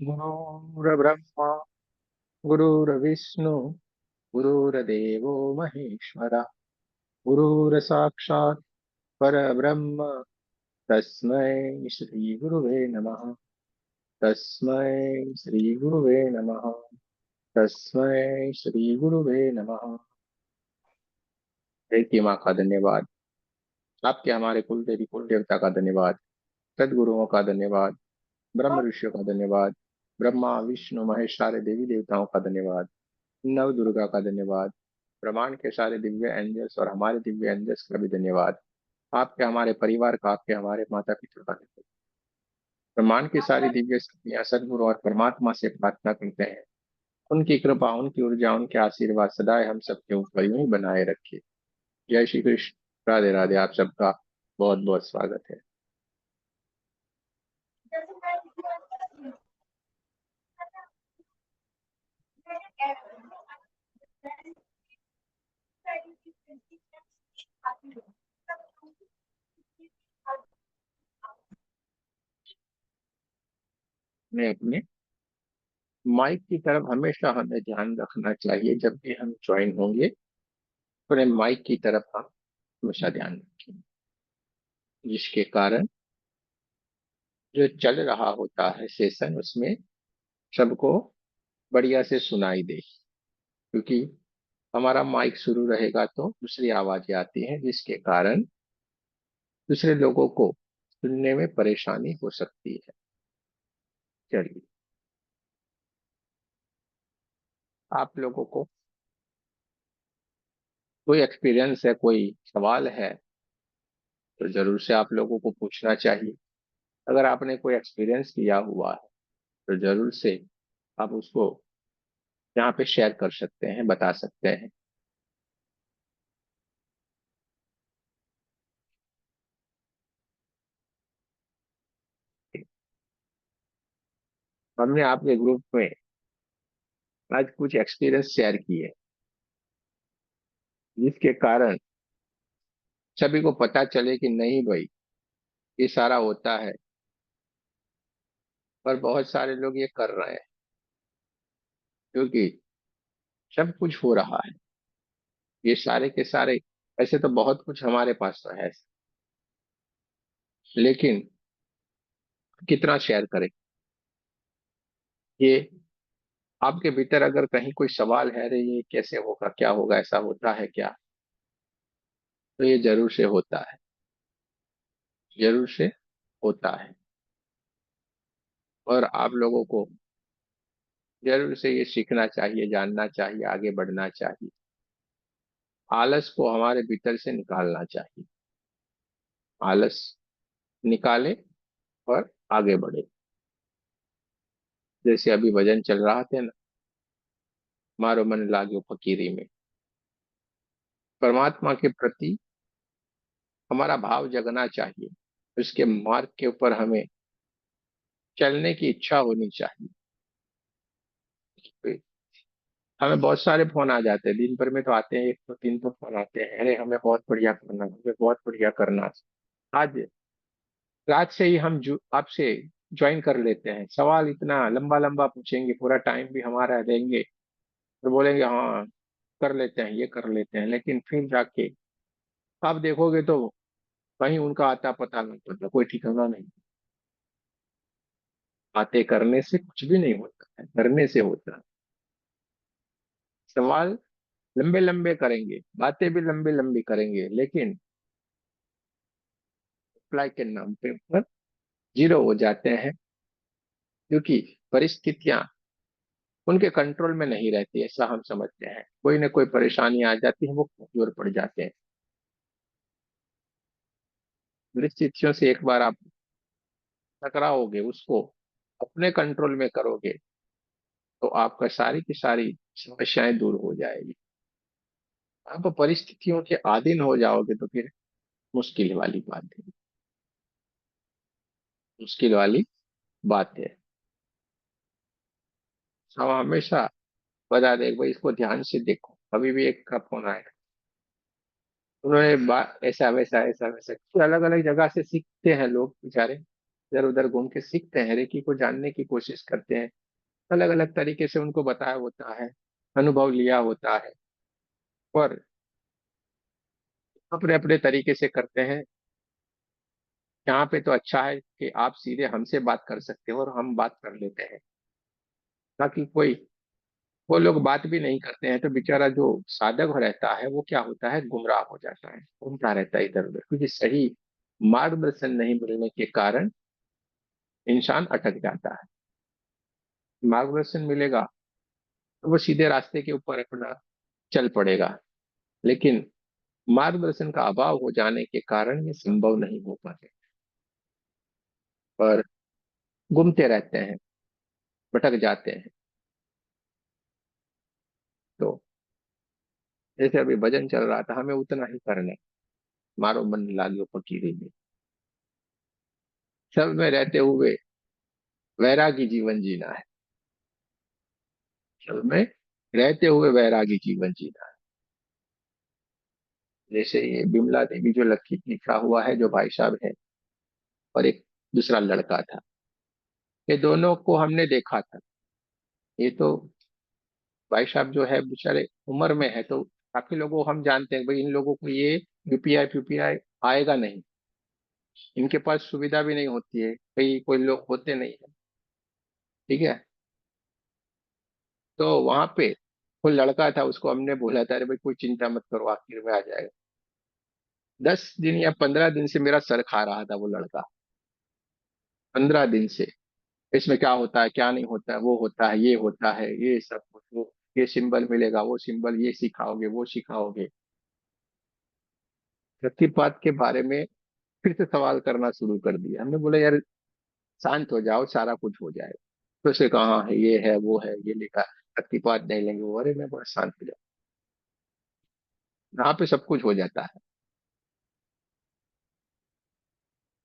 गुरुर्ब्रह्मा गुरुर्विष्णु गुरुर्देवो महेश्वरः गुरुर्साक्षात् परब्रह्म तस्मै श्री गुरुवे नमः। तस्मै श्री गुरुवे नमः। तस्मै श्री गुरुवे नमः। हे की माँ का धन्यवाद। आपके हमारे कुल देवी कुल देवता का धन्यवाद। सदगुरुओं का धन्यवाद। ब्रह्म ऋषियों का धन्यवाद। ब्रह्मा विष्णु महेश सारे देवी देवताओं का धन्यवाद। नव दुर्गा का धन्यवाद। ब्रह्मांड के सारे दिव्य एंजल्स और हमारे दिव्य एंजल्स का भी धन्यवाद। आपके हमारे परिवार का, आपके हमारे माता पिता का धन्यवाद। ब्रह्मांड की सारी दिव्य शक्तियां सदगुरु और परमात्मा से प्रार्थना करते हैं, उनकी कृपा, उनकी ऊर्जा, उनके आशीर्वाद सदाए हम सबके ऊपर यूं ही बनाए रखे। जय श्री कृष्ण। राधे राधे। आप सबका बहुत बहुत स्वागत है। हमें अपने माइक की तरफ हमेशा हमें ध्यान रखना चाहिए। जब भी हम ज्वाइन होंगे अपने माइक की तरफ हम हमेशा ध्यान रखें, जिसके कारण जो चल रहा होता है सेशन उसमें सबको बढ़िया से सुनाई दे। क्योंकि हमारा माइक शुरू रहेगा तो दूसरी आवाजें आती हैं, जिसके कारण दूसरे लोगों को सुनने में परेशानी हो सकती है। चलिए, आप लोगों को कोई एक्सपीरियंस है, कोई सवाल है तो जरूर से आप लोगों को पूछना चाहिए। अगर आपने कोई एक्सपीरियंस किया हुआ है तो जरूर से आप उसको यहाँ पे शेयर कर सकते हैं, बता सकते हैं। हमने आपके ग्रुप में आज कुछ एक्सपीरियंस शेयर किए, जिसके कारण सभी को पता चले कि नहीं भाई, ये सारा होता है और बहुत सारे लोग ये कर रहे हैं, क्योंकि सब कुछ हो रहा है। ये सारे के सारे, ऐसे तो बहुत कुछ हमारे पास तो है, लेकिन कितना शेयर करें। ये आपके भीतर अगर कहीं कोई सवाल है, अरे ये कैसे होगा, क्या होगा, ऐसा होता है क्या, तो ये जरूर से होता है, जरूर से होता है। और आप लोगों को जरूर से ये सीखना चाहिए, जानना चाहिए, आगे बढ़ना चाहिए। आलस को हमारे भीतर से निकालना चाहिए। आलस निकाले और आगे बढ़े। जैसे अभी भजन चल रहा था ना, मारो मन लागो फकीरी में, परमात्मा के प्रति हमारा भाव जगना चाहिए। उसके मार्ग के ऊपर हमें चलने की इच्छा होनी चाहिए। हमें बहुत सारे फोन आ जाते हैं, दिन भर में तो आते हैं, एक तो तीन तो फोन आते हैं, अरे हमें बहुत बढ़िया करना, हमें बहुत बढ़िया करना। आज रात से ही हम आपसे ज्वाइन कर लेते हैं, सवाल इतना लंबा लंबा पूछेंगे, पूरा टाइम भी हमारा देंगे, तो बोलेंगे हाँ कर लेते हैं, ये कर लेते हैं, लेकिन फिर जाके आप देखोगे तो कहीं उनका आता पता नहीं पड़ता, कोई ठिकाना नहीं। बातें करने से कुछ भी नहीं होता है, करने से होता है। सवाल लंबे लंबे करेंगे, बातें भी लंबी लंबी करेंगे, लेकिन अप्लाई के नाम पे ऊपर जीरो हो जाते हैं, क्योंकि परिस्थितियां उनके कंट्रोल में नहीं रहती, ऐसा हम समझते हैं। कोई ना कोई परेशानी आ जाती है, वो कमजोर पड़ जाते हैं। परिस्थितियों से एक बार आप टकराओगे, उसको अपने कंट्रोल में करोगे, तो आपका सारी की सारी समस्याएं दूर हो जाएगी। आप परिस्थितियों के अधीन हो जाओगे तो फिर मुश्किल वाली बात है, मुश्किल वाली बात है। हम हमेशा बता दें भाई, इसको ध्यान से देखो। अभी भी एक का फोन आया, उन्होंने ऐसा वैसा ऐसा वैसा अलग अलग जगह से सीखते हैं लोग बेचारे, इधर उधर घूम के सीखते हैं, रेकी को जानने की कोशिश करते हैं। अलग अलग तरीके से उनको बताया होता है, अनुभव लिया होता है, और अपने अपने तरीके से करते हैं। यहाँ पे तो अच्छा है कि आप सीधे हमसे बात कर सकते हो और हम बात कर लेते हैं, ताकि कोई, वो लोग बात भी नहीं करते हैं तो बेचारा जो साधक रहता है वो क्या होता है, गुमराह हो जाता है, घूमता रहता है इधर उधर, क्योंकि सही मार्गदर्शन नहीं मिलने के कारण इंसान अटक जाता है। मार्गदर्शन मिलेगा तो वो सीधे रास्ते के ऊपर अपना चल पड़ेगा, लेकिन मार्गदर्शन का अभाव हो जाने के कारण ये संभव नहीं हो पाते, पर घूमते रहते हैं, भटक जाते हैं। तो जैसे अभी भजन चल रहा था, हमें उतना ही करना है। मारो मन लालियो फकीरी में, सब में रहते हुए वैरागी जीवन जीना है। सब में रहते हुए वैरागी जीवन जीना है। जैसे ये बिमला देवी जो लिखा हुआ है, जो भाई साहब है, और एक दूसरा लड़का था, ये दोनों को हमने देखा था। ये तो भाई साहब जो है बेचारे उम्र में है, तो काफी लोगों को हम जानते हैं भाई, इन लोगों को ये यूपीआई पीपीआई आएगा नहीं, इनके पास सुविधा भी नहीं होती है, कई कोई लोग होते नहीं है। ठीक है। तो वहां पे कोई लड़का था, उसको हमने बोला था, अरे भाई कोई चिंता मत करो, आखिर में आ जाएगा। 10 दिन या 15 दिन से मेरा सर खा रहा था वो लड़का। 15 दिन से, इसमें क्या होता है, क्या नहीं होता है, वो होता है, ये होता है, ये सब कुछ, वो ये सिंबल मिलेगा, वो सिंबल, ये सिखाओगे, वो सिखाओगे। प्रतिपाद के बारे में फिर से सवाल करना शुरू कर दिया। हमने बोला यार शांत हो जाओ, सारा कुछ हो जाएगा। तो उसे कहा है, ये है, वो है, ये लिखा है, प्रतिपाद नहीं लेंगे वो। अरे मैं बोला शांत हो जाओ, यहाँ पे सब कुछ हो जाता है।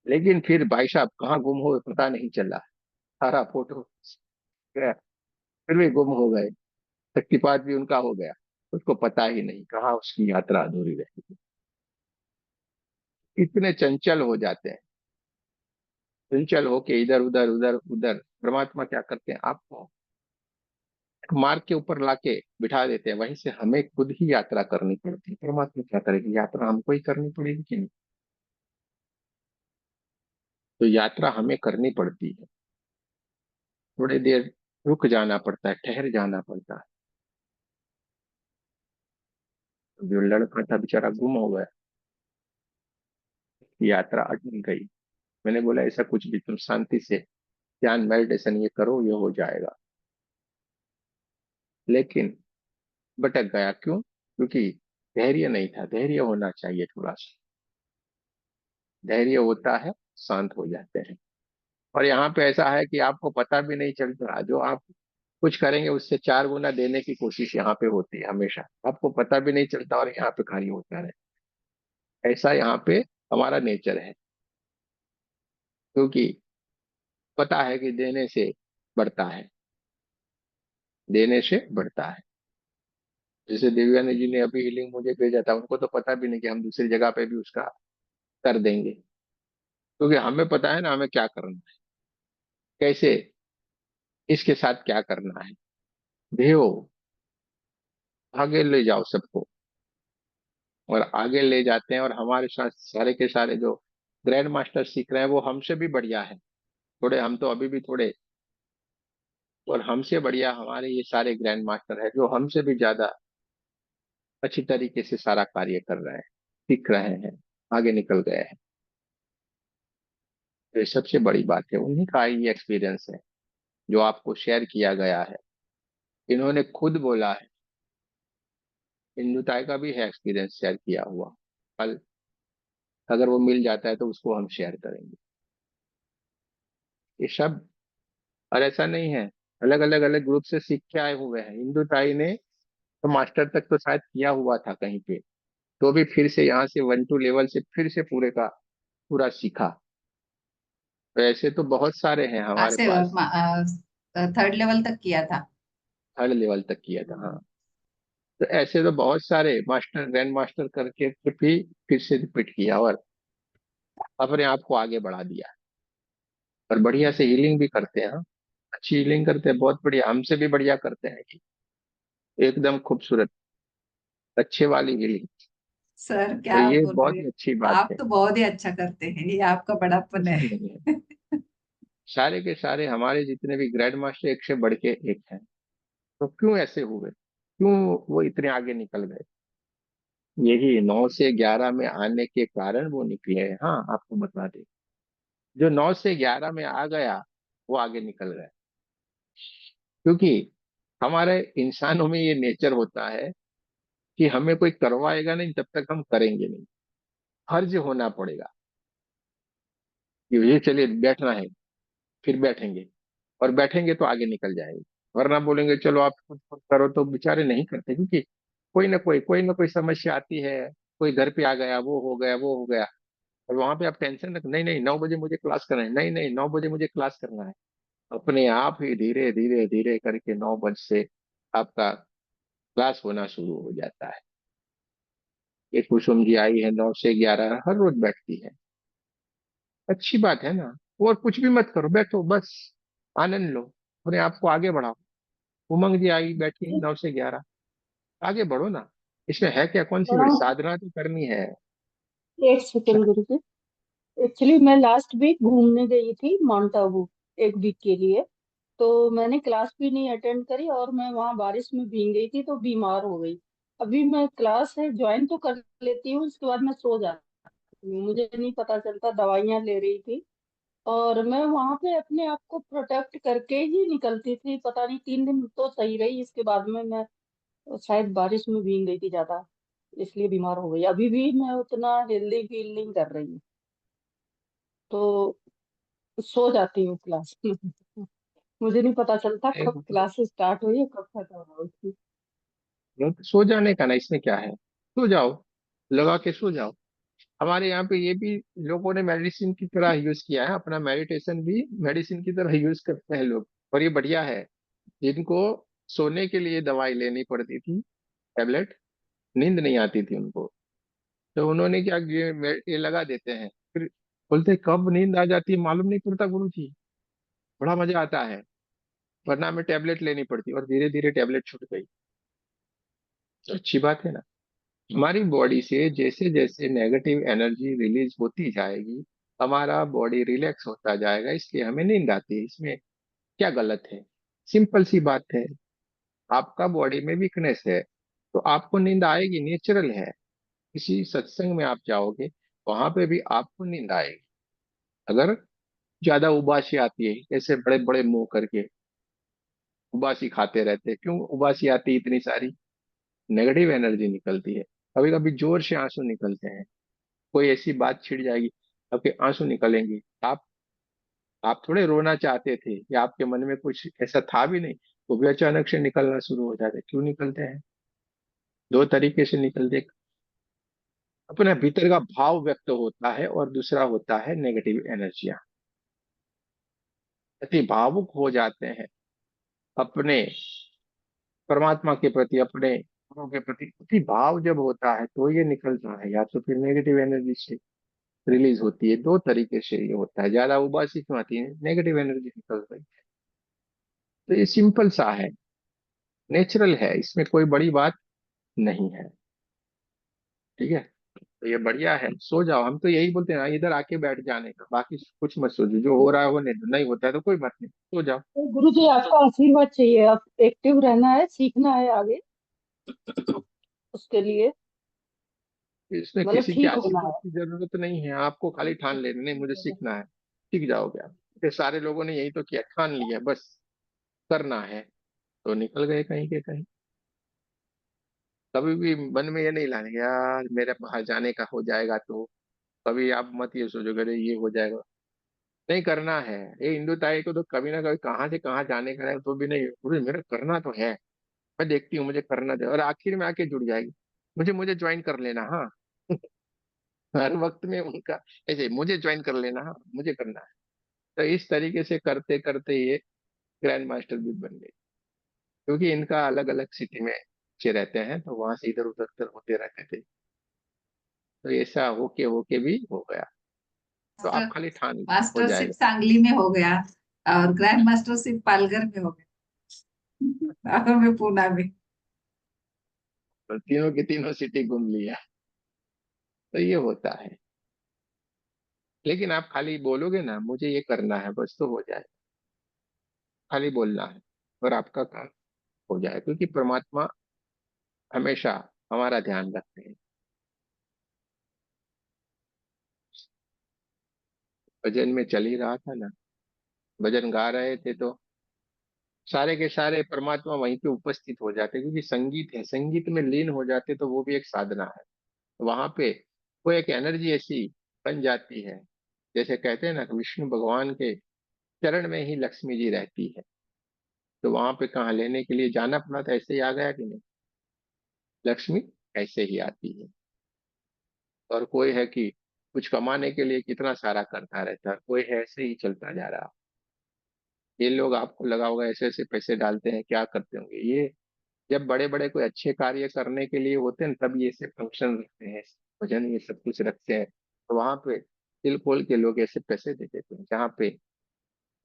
लेकिन फिर भाई साहब कहाँ गुम हो गए पता नहीं चला, सारा फोटो गया, फिर भी गुम हो गए। शक्तिपात भी उनका हो गया, उसको पता ही नहीं कहाँ उसकी यात्रा अधूरी रह गई। इतने चंचल हो जाते हैं, चंचल होके इधर उधर उधर उधर। परमात्मा क्या करते हैं, आपको एक मार्ग के ऊपर लाके बिठा देते हैं, वहीं से हमें खुद ही यात्रा करनी पड़ती है। परमात्मा क्या करेगी, यात्रा हमको ही करनी पड़ेगी कि नहीं? तो यात्रा हमें करनी पड़ती है, थोड़ी देर रुक जाना पड़ता है, ठहर जाना पड़ता है। तो जो लड़का था बेचारा गुम हो गया, यात्रा अटक गई। मैंने बोला ऐसा कुछ भी, तुम शांति से ध्यान मेडिटेशन ये करो, ये हो जाएगा। लेकिन भटक गया, क्यों? क्योंकि धैर्य नहीं था। धैर्य होना चाहिए थोड़ा सा, धैर्य होता है, शांत हो जाते हैं। और यहाँ पे ऐसा है कि आपको पता भी नहीं चलता, जो आप कुछ करेंगे उससे 4 गुना देने की कोशिश यहाँ पे होती है हमेशा, आपको पता भी नहीं चलता और यहाँ पे खाली होता रहे। ऐसा यहाँ पे हमारा नेचर है, क्योंकि पता है कि देने से बढ़ता है, देने से बढ़ता है। जैसे देवयानी जी ने अभी हीलिंग मुझे भेजा था, उनको तो पता भी नहीं कि हम दूसरी जगह पे भी उसका कर देंगे, क्योंकि हमें पता है ना हमें क्या करना है, कैसे इसके साथ क्या करना है। भेओ, आगे ले जाओ सबको, और आगे ले जाते हैं। और हमारे साथ सारे के सारे जो ग्रैंड मास्टर सीख रहे हैं वो हमसे भी बढ़िया है थोड़े, हम तो अभी भी थोड़े, और हमसे बढ़िया हमारे ये सारे ग्रैंड मास्टर है, जो हमसे भी ज्यादा अच्छी तरीके से सारा कार्य कर रहे हैं, सीख रहे हैं, आगे निकल गए हैं। तो ये सबसे बड़ी बात है, उन्हीं का ये एक्सपीरियंस है जो आपको शेयर किया गया है। इन्होंने खुद बोला है, इंदुताई का भी है एक्सपीरियंस शेयर किया हुआ। कल अगर वो मिल जाता है तो उसको हम शेयर करेंगे ये सब। और ऐसा नहीं है, अलग अलग अलग ग्रुप से सीख के आए हुए हैं। इंदुताई ने तो मास्टर तक तो शायद किया हुआ था कहीं पे, तो भी फिर से यहाँ से 1-2 लेवल से फिर से पूरे का पूरा सीखा। तो ऐसे तो बहुत सारे हैं आज हमारे से पास। 3rd लेवल तक किया था। 3rd लेवल तक किया था, हाँ। तो ऐसे तो बहुत सारे मास्टर, ग्रैंड मास्टर करके फिर से रिपीट किया और अपने आप को आगे बढ़ा दिया। और बढ़िया से हीलिंग भी करते हैं, हाँ। अच्छी हीलिंग करते हैं, बहुत बढ़िया, हमसे भी बढ़िया करते हैं कि एकदम खूबसूरत अच्छे वाली हीलिंग। सर तो क्या ये बोल बहुत रहे ही हैं। अच्छी बात आप है। तो बहुत ही अच्छा करते हैं, ये आपका बड़ापन है। ऐसा नहीं है, सारे के सारे हमारे जितने भी ग्रैंड मास्टर एक से बढ़ के एक हैं। तो क्यों ऐसे हुए, क्यों वो इतने आगे निकल गए? यही 9 से 11 में आने के कारण वो निकले हैं। हाँ, आपको बता दें, जो 9 से 11 में आ गया वो आगे निकल गया। क्योंकि हमारे इंसानों में ये नेचर होता है कि हमें कोई करवाएगा नहीं तब तक हम करेंगे नहीं, फर्ज होना पड़ेगा कि ये चलिए बैठना है, फिर बैठेंगे, और बैठेंगे तो आगे निकल जाएंगे। वरना बोलेंगे चलो आप खुद खुद करो, तो बेचारे नहीं करते, क्योंकि कोई ना कोई समस्या आती है। कोई घर पे आ गया, वो हो गया, वो हो गया, और वहां पे आप टेंशन रख, नहीं नहीं 9 बजे मुझे क्लास करना है, नहीं नहीं 9 बजे मुझे क्लास करना है। अपने आप ही धीरे धीरे धीरे करके 9 बजे से आपका क्लास होना शुरू हो जाता है। ये कुसुम जी आई है 9 से 11 हर रोज बैठती है, अच्छी बात है ना। और कुछ भी मत करो, बैठो बस, आनंद लो, अपने आप को आगे बढ़ाओ। उमंग जी आई बैठी 9 से 11, आगे बढ़ो ना। इसमें है क्या, कौन सी बड़ी हाँ, साधना तो करनी है। एक सेकंड गुरु जी। एक्चुअली मैं लास्ट वीक घूमने गई थी माउंट आबू, एक वीक के लिए। तो मैंने क्लास भी नहीं अटेंड करी और मैं वहाँ बारिश में भीग गई थी तो बीमार हो गई। अभी मैं क्लास है ज्वाइन तो कर लेती हूँ, उसके बाद मैं सो जाती हूँ, मुझे नहीं पता चलता, दवाइयाँ ले रही थी। और मैं वहां पे अपने आप को प्रोटेक्ट करके ही निकलती थी, पता नहीं 3 दिन तो सही रही, इसके बाद में मैं शायद बारिश में भीग गई थी ज्यादा, इसलिए बीमार हो गई। अभी भी मैं उतना हेल्दी फील नहीं कर रही हूँ, तो सो जाती हूँ क्लास में। मुझे नहीं पता चलता कब क्लास स्टार्ट हुई है कब खत्म होगी। सो जाने का ना, इसमें क्या है, सो जाओ, लगा के सो जाओ। हमारे यहाँ पे ये भी लोगों ने मेडिसिन की तरह यूज किया है, अपना मेडिटेशन भी मेडिसिन की तरह यूज करते हैं लोग, और ये बढ़िया है। जिनको सोने के लिए दवाई लेनी पड़ती थी, टेबलेट, नींद नहीं आती थी उनको, तो उन्होंने क्या किया, ये लगा देते हैं, फिर बोलते कब नींद आ जाती है मालूम नहीं पड़ता गुरु जी, बड़ा मजा आता है। वरना हमें टेबलेट लेनी पड़ती, और धीरे धीरे टेबलेट छूट गई। तो अच्छी बात है ना। हमारी बॉडी से जैसे जैसे नेगेटिव एनर्जी रिलीज होती जाएगी, हमारा बॉडी रिलैक्स होता जाएगा, इसलिए हमें नींद आती है। इसमें क्या गलत है, सिंपल सी बात है। आपका बॉडी में वीकनेस है तो आपको नींद आएगी, नेचुरल है। किसी सत्संग में आप जाओगे, वहां पे भी आपको नींद आएगी। अगर ज्यादा उबासी आती है, ऐसे बड़े बड़े मुंह करके उबासी खाते रहते हैं, क्यों उबासी आती है इतनी सारी, नेगेटिव एनर्जी निकलती है। कभी कभी जोर से आंसू निकलते हैं, कोई ऐसी बात छिड़ जाएगी, आपके आंसू निकलेंगे। आप थोड़े रोना चाहते थे, या आपके मन में कुछ ऐसा था भी नहीं, वो भी अचानक से निकलना शुरू हो जाते हैं। क्यों निकलते हैं? दो तरीके से निकलते हैं। अपने भीतर का भाव व्यक्त होता है, और दूसरा होता है नेगेटिव एनर्जियां। अति भावुक हो जाते हैं अपने परमात्मा के प्रति, अपने गुरु के प्रति। अति भाव जब होता है तो ये निकलता है, या तो फिर नेगेटिव एनर्जी से रिलीज होती है। दो तरीके से ये होता है, ज्यादा उबासी क्यों आती है, नेगेटिव एनर्जी निकल रही है। तो ये सिंपल सा है, नेचुरल है, इसमें कोई बड़ी बात नहीं है। ठीक है, तो ये बढ़िया है, सो जाओ। हम तो यही बोलते हैं ना, इधर आके बैठ जाने का, बाकी कुछ मत सोचो, जो हो रहा है होने दो, नहीं होता है तो कोई बात नहीं, सो जाओ। तो गुरु जी आपका आशीर्वाद चाहिए, आप एक्टिव रहना है, सीखना है आगे, उसके लिए इसमें मतलब किसी के ठीक होना आशीर्वाद है। की जरूरत नहीं है, आपको खाली ठान लेना, नहीं मुझे सीखना है, सीख जाओगे आप। ये सारे लोगों ने यही तो किया, ठान लिया बस, करना है, तो निकल गए कहीं के कहीं। कभी भी मन में ये नहीं लाने कि यार मेरे बाहर जाने का हो जाएगा तो, कभी आप मत ये सोचो कि अरे ये हो जाएगा। नहीं, करना है। ये हिंदू ताई को तो कभी ना कभी कहाँ से कहाँ जाने का है, तो भी नहीं, पूरे मेरा करना तो है। मैं देखती हूँ, मुझे करना था, और आखिर में आके जुड़ जाएगी, मुझे मुझे ज्वाइन कर लेना, हाँ। हर वक्त में उनका ऐसे, मुझे ज्वाइन कर लेना, हाँ मुझे करना है। तो इस तरीके से करते करते ये ग्रैंड मास्टर भी बन गए, क्योंकि इनका अलग अलग सिटी में बच्चे रहते हैं, तो वहां से इधर उधर उधर होते रहते थे। तो ऐसा होके होके भी हो गया। तो आप खाली ठान लो, हो मास्टरशिप जाएगा। सांगली में हो गया और ग्रैंड मास्टरशिप पालघर में हो गया और मैं पूना में। तो तीनों की तीनों सिटी घूम लिया। तो ये होता है। लेकिन आप खाली बोलोगे ना मुझे ये करना है, बस तो हो जाए। खाली बोलना है और आपका काम हो जाए, क्योंकि परमात्मा हमेशा हमारा ध्यान रखते हैं। भजन में चल ही रहा था ना, भजन गा रहे थे तो सारे के सारे परमात्मा वहीं पे उपस्थित हो जाते, क्योंकि संगीत है, संगीत में लीन हो जाते तो वो भी एक साधना है। वहां पे वो एक एनर्जी ऐसी बन जाती है, जैसे कहते हैं ना कि विष्णु भगवान के चरण में ही लक्ष्मी जी रहती है। तो वहां पे कहाँ लेने के लिए जाना पड़ा था, ऐसे ही आ गया कि नहीं? लक्ष्मी ऐसे ही आती है। और कोई है कि कुछ कमाने के लिए कितना सारा करता रहता है, कोई है ऐसे ही चलता जा रहा। ये लोग आपको लगा होगा ऐसे ऐसे पैसे डालते हैं, क्या करते होंगे ये? जब बड़े बड़े कोई अच्छे कार्य करने के लिए होते हैं ना, तब ये ऐसे फंक्शन रखते हैं, भजन ये सब कुछ रखते हैं। तो वहां पे दिल खोल के लोग ऐसे पैसे दे देते हैं, जहाँ पे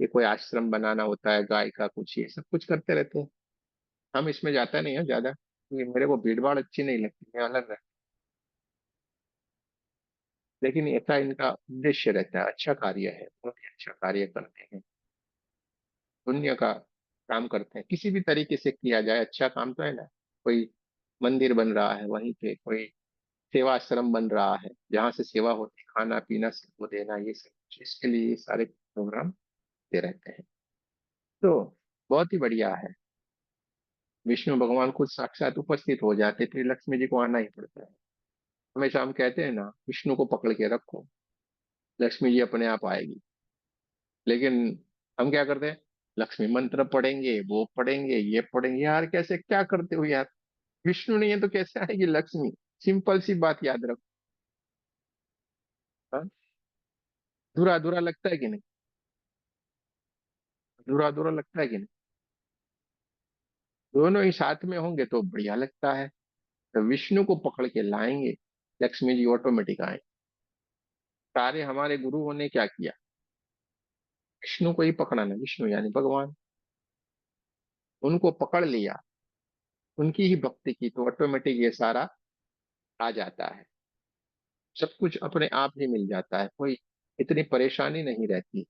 ये कोई आश्रम बनाना होता है, गाय का कुछ, ये सब कुछ करते रहते हैं। हम इसमें जाता नहीं है ज्यादा, क्योंकि मेरे को भीड़ भाड़ अच्छी नहीं लगती, मैं अलग रहता। लेकिन ऐसा इनका उद्देश्य रहता है, अच्छा कार्य है, बहुत ही अच्छा कार्य करते हैं, पुण्य का काम करते हैं। किसी भी तरीके से किया जाए अच्छा काम तो है ना। कोई मंदिर बन रहा है, वहीं पे कोई सेवा आश्रम बन रहा है, जहाँ से सेवा होती है, खाना पीना सबको देना, ये सब कुछ, इसके लिए ये सारे प्रोग्राम दे रहते हैं। तो बहुत ही बढ़िया है। विष्णु भगवान खुद साक्षात उपस्थित हो जाते, फिर लक्ष्मी जी को आना ही पड़ता है। हमेशा हम कहते हैं ना, विष्णु को पकड़ के रखो, लक्ष्मी जी अपने आप आएगी। लेकिन हम क्या करते हैं? लक्ष्मी मंत्र पढ़ेंगे, वो पढ़ेंगे, ये पढ़ेंगे, यार कैसे क्या करते हो यार? विष्णु नहीं है तो कैसे आएगी लक्ष्मी? सिंपल सी बात याद रखो। हाँ? अधूरा अधूरा लगता है कि नहीं? अधूरा अधूरा लगता है कि नहीं? दोनों ही साथ में होंगे तो बढ़िया लगता है। तो विष्णु को पकड़ के लाएंगे, लक्ष्मी जी ऑटोमेटिक आएंगे। सारे हमारे गुरुओं ने क्या किया? विष्णु को ही पकड़ना, विष्णु यानी भगवान, उनको पकड़ लिया, उनकी ही भक्ति की, तो ऑटोमेटिक ये सारा आ जाता है। सब कुछ अपने आप ही मिल जाता है, कोई इतनी परेशानी नहीं रहती।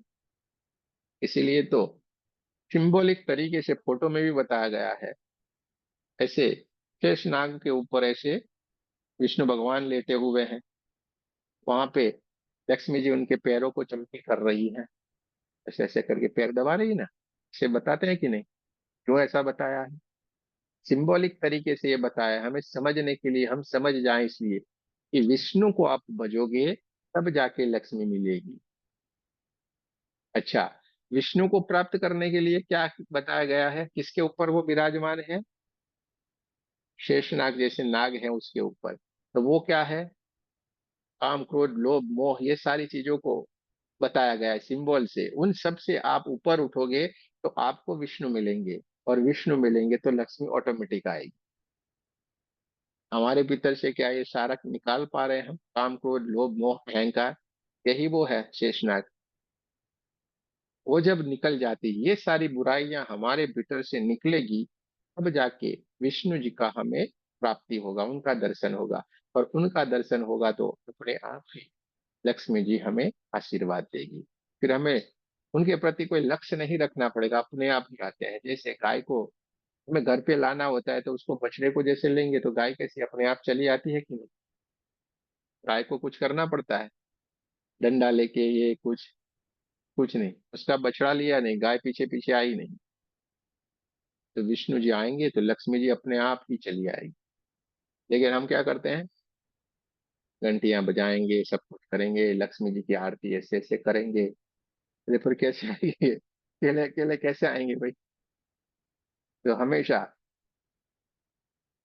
इसीलिए तो सिंबॉलिक तरीके से फोटो में भी बताया गया है, ऐसे शेष नाग के ऊपर ऐसे विष्णु भगवान लेटे हुए हैं, वहां पे लक्ष्मी जी उनके पैरों को चमकी कर रही है, ऐसे ऐसे करके पैर दबा रही है ना। इसे बताते हैं कि नहीं? क्यों ऐसा बताया है? सिंबॉलिक तरीके से ये बताया है, हमें समझने के लिए, हम समझ जाएं इसलिए कि विष्णु को आप भजोगे तब जाके लक्ष्मी मिलेगी। अच्छा, विष्णु को प्राप्त करने के लिए क्या बताया गया है, किसके ऊपर वो विराजमान है? शेषनाग जैसे नाग है उसके ऊपर। तो वो क्या है? काम क्रोध लोभ मोह, ये सारी चीजों को बताया गया है सिंबल से। उन सब से आप ऊपर उठोगे तो आपको विष्णु मिलेंगे, और विष्णु मिलेंगे तो लक्ष्मी ऑटोमेटिक आएगी। हमारे भीतर से क्या ये सारा निकाल पा रहे हैं हम? काम क्रोध लोभ मोह अहंकार, यही वो है शेषनाग। वो जब निकल जाती, ये सारी बुराइयां हमारे भीतर से निकलेगी, तब जाके विष्णु जी का हमें प्राप्ति होगा, उनका दर्शन होगा। और उनका दर्शन होगा तो अपने आप ही लक्ष्मी जी हमें आशीर्वाद देगी। फिर हमें उनके प्रति कोई लक्ष्य नहीं रखना पड़ेगा, अपने आप ही आते हैं। जैसे गाय को हमें घर पे लाना होता है, तो उसको बछड़े को जैसे लेंगे तो गाय कैसी अपने आप चली आती है कि नहीं? गाय को कुछ करना पड़ता है, डंडा लेके ये कुछ, कुछ नहीं। उसका बछड़ा लिया नहीं, गाय पीछे पीछे आई नहीं। तो विष्णु जी आएंगे तो लक्ष्मी जी अपने आप ही चली आएगी। लेकिन हम क्या करते हैं? घंटियां बजाएंगे, सब कुछ करेंगे, लक्ष्मी जी की आरती ऐसे ऐसे करेंगे। अरे फिर कैसे आएंगे? अकेले अकेले कैसे आएंगे भाई? तो हमेशा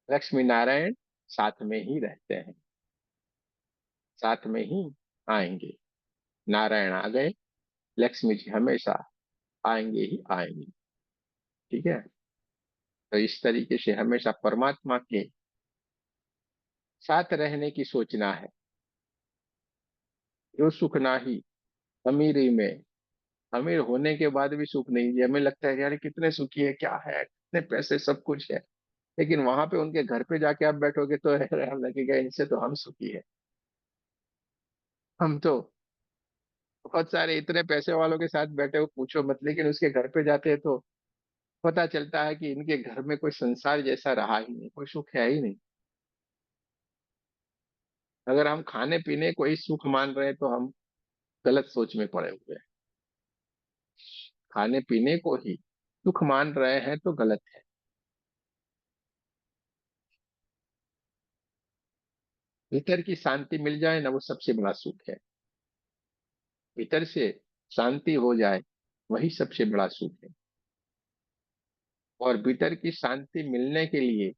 लक्ष्मी नारायण साथ में ही रहते हैं, साथ में ही आएंगे। नारायण आ गए, लक्ष्मी जी हमेशा आएंगे ही आएंगे। ठीक है? तो इस तरीके से हमेशा परमात्मा के साथ रहने की सोचना है। जो सुख नाही अमीरी में, अमीर होने के बाद भी सुख नहीं है। हमें लगता है कि यार कितने सुखी है, क्या है, कितने पैसे, सब कुछ है। लेकिन वहां पे उनके घर पे जाके आप बैठोगे तो यार लगेगा इनसे तो हम सुखी है। हम तो बहुत सारे इतने पैसे वालों के साथ बैठे हो पूछो मत, लेकिन उसके घर पे जाते हैं तो पता चलता है कि इनके घर में कोई संसार जैसा रहा ही नहीं, कोई सुख है ही नहीं। अगर हम खाने पीने को ही सुख मान रहे हैं तो हम गलत सोच में पड़े हुए हैं। खाने पीने को ही सुख मान रहे हैं तो गलत है। भीतर की शांति मिल जाए ना, वो सबसे बड़ा सुख है। भीतर से शांति हो जाए, वही सबसे बड़ा सुख है। और भीतर की शांति मिलने के लिए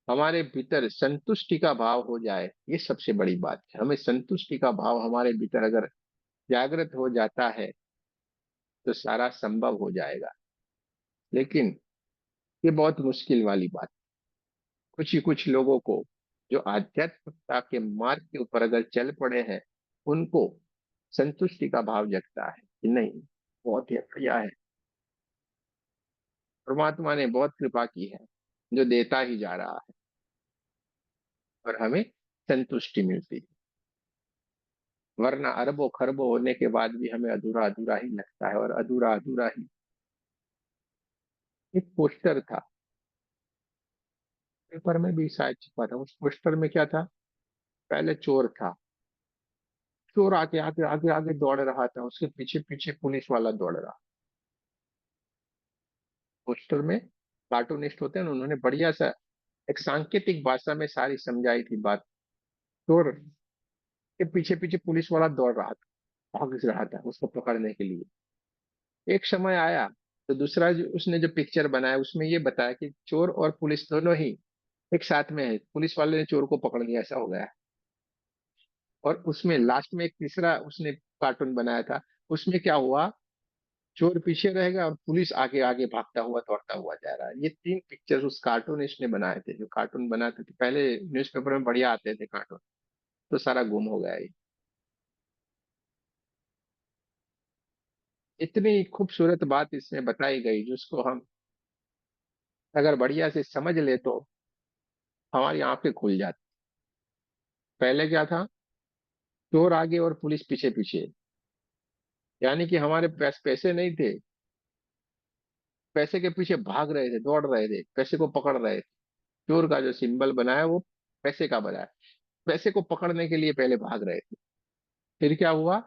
हमारे भीतर संतुष्टि का भाव हो जाए, ये सबसे बड़ी बात है। हमें संतुष्टि का भाव हमारे भीतर अगर जागृत हो जाता है तो सारा संभव हो जाएगा। लेकिन ये बहुत मुश्किल वाली बात। कुछ ही कुछ लोगों को जो आध्यात्मिकता के मार्ग के ऊपर अगर चल पड़े हैं, उनको संतुष्टि का भाव जगता है कि नहीं, बहुत ही बढ़िया है, परमात्मा ने बहुत कृपा की है, जो देता ही जा रहा है और हमें संतुष्टि मिलती है। वरना अरबों खरबों होने के बाद भी हमें अधूरा अधूरा ही लगता है, और अधूरा अधूरा ही। एक पोस्टर था, पेपर में भी शायद छपा था। उस पोस्टर में क्या था, पहले चोर था, चोर आगे आगे आगे आगे दौड़ रहा था, उसके पीछे पीछे पुलिस वाला दौड़ रहा। पोस्टर में कार्टूनिस्ट होते हैं ना, उन्होंने बढ़िया सा एक सांकेतिक भाषा में सारी समझाई थी बात। चोर के पीछे पीछे पुलिस वाला दौड़ रहा था, भाग रहा था उसको पकड़ने के लिए। एक समय आया तो दूसरा उसने जो पिक्चर बनाया उसमें ये बताया कि चोर और पुलिस दोनों ही एक साथ में है, पुलिस वाले ने चोर को पकड़ लिया, ऐसा हो गया। और उसमें लास्ट में एक तीसरा उसने कार्टून बनाया था, उसमें क्या हुआ, चोर पीछे रहेगा और पुलिस आगे आगे भागता हुआ दौड़ता हुआ जा रहा है। ये तीन पिक्चर उस कार्टूनिस्ट ने बनाए थे। जो कार्टून बनाते थे पहले, न्यूज़पेपर में बढ़िया आते थे कार्टून, तो सारा गुम हो गया ये। इतनी खूबसूरत बात इसमें बताई गई जिसको हम अगर बढ़िया से समझ ले तो हमारी आंखें खुल जाती। पहले क्या था, चोर आगे और पुलिस पीछे पीछे, यानी कि हमारे पास पैसे नहीं थे, पैसे के पीछे भाग रहे थे, दौड़ रहे थे, पैसे को पकड़ रहे थे। चोर का जो सिंबल बनाया वो पैसे का बनाया, पैसे को पकड़ने के लिए पहले भाग रहे थे। फिर क्या हुआ,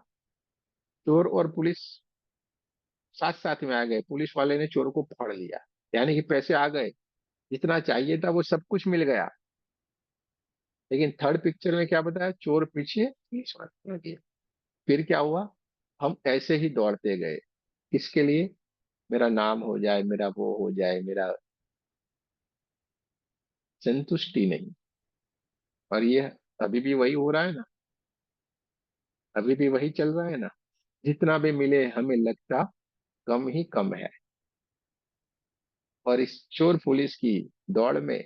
चोर और पुलिस साथ साथ में आ गए, पुलिस वाले ने चोर को पकड़ लिया, यानी कि पैसे आ गए, जितना चाहिए था वो सब कुछ मिल गया। लेकिन थर्ड पिक्चर में क्या बताया, चोर पीछे पुलिस वाले आगे। फिर क्या हुआ, हम ऐसे ही दौड़ते गए, किसके लिए, मेरा नाम हो जाए, मेरा वो हो जाए, मेरा, संतुष्टि नहीं। और ये अभी भी वही हो रहा है ना, अभी भी वही चल रहा है ना। जितना भी मिले हमें लगता कम ही कम है। और इस चोर पुलिस की दौड़ में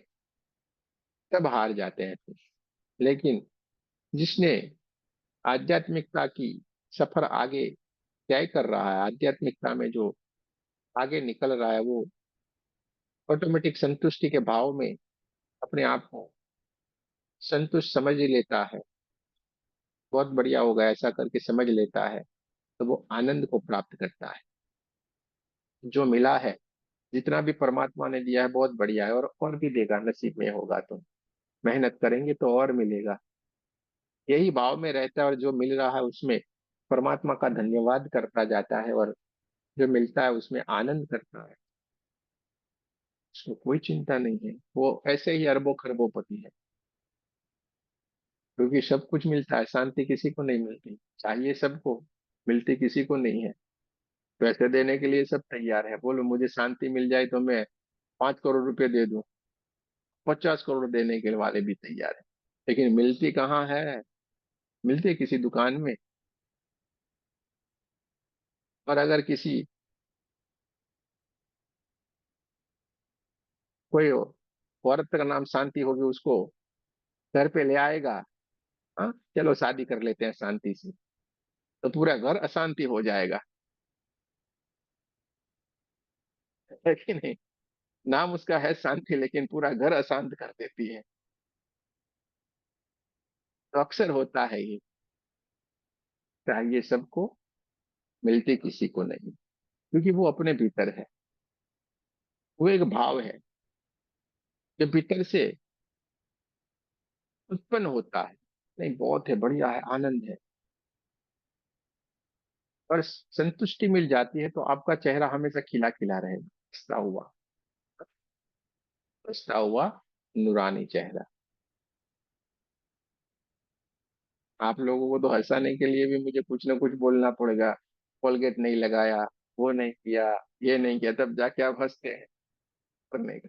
सब हार जाते हैं फिर। लेकिन जिसने आध्यात्मिकता की सफर आगे तय कर रहा है, आध्यात्मिकता में जो आगे निकल रहा है, वो ऑटोमेटिक संतुष्टि के भाव में अपने आप को संतुष्ट समझ ही लेता है। बहुत बढ़िया होगा ऐसा करके समझ लेता है, तो वो आनंद को प्राप्त करता है। जो मिला है, जितना भी परमात्मा ने दिया है बहुत बढ़िया है, और भी देगा, नसीब में होगा तो। मेहनत करेंगे तो और मिलेगा। यही भाव में रहता है, और जो मिल रहा है उसमें परमात्मा का धन्यवाद करता जाता है, और जो मिलता है उसमें आनंद करता है। उसको कोई चिंता नहीं है, वो ऐसे ही अरबों खरबों पति है। क्योंकि सब कुछ मिलता है, शांति किसी को नहीं मिलती, चाहिए सबको, मिलती किसी को नहीं है। पैसे देने के लिए सब तैयार है, बोलो मुझे शांति मिल जाए तो मैं 5 करोड़ रुपए दे दूं, 50 करोड़ देने के वाले भी तैयार है। लेकिन मिलती कहाँ है, मिलती है किसी दुकान में। और अगर किसी कोई औरत का नाम शांति होगी, उसको घर पे ले आएगा, हाँ चलो शादी कर लेते हैं शांति से, तो पूरा घर अशांति हो जाएगा, है कि नहीं? नाम उसका है शांति, लेकिन पूरा घर अशांत कर देती है। तो अक्सर होता है ये, चाहिए सबको, मिलती किसी को नहीं, क्योंकि वो अपने भीतर है। वो एक भाव है जो भीतर से उत्पन्न होता है। नहीं, बहुत है, बढ़िया है, आनंद है, और संतुष्टि मिल जाती है तो आपका चेहरा हमेशा खिला खिला रहेगा, हंसता हुआ नूरानी चेहरा। आप लोगों को तो हंसाने के लिए भी मुझे कुछ ना कुछ बोलना पड़ेगा, कोलगेट नहीं लगाया, वो नहीं किया, ये नहीं किया, तब जाके आप हंसते हैं। पर नहीं,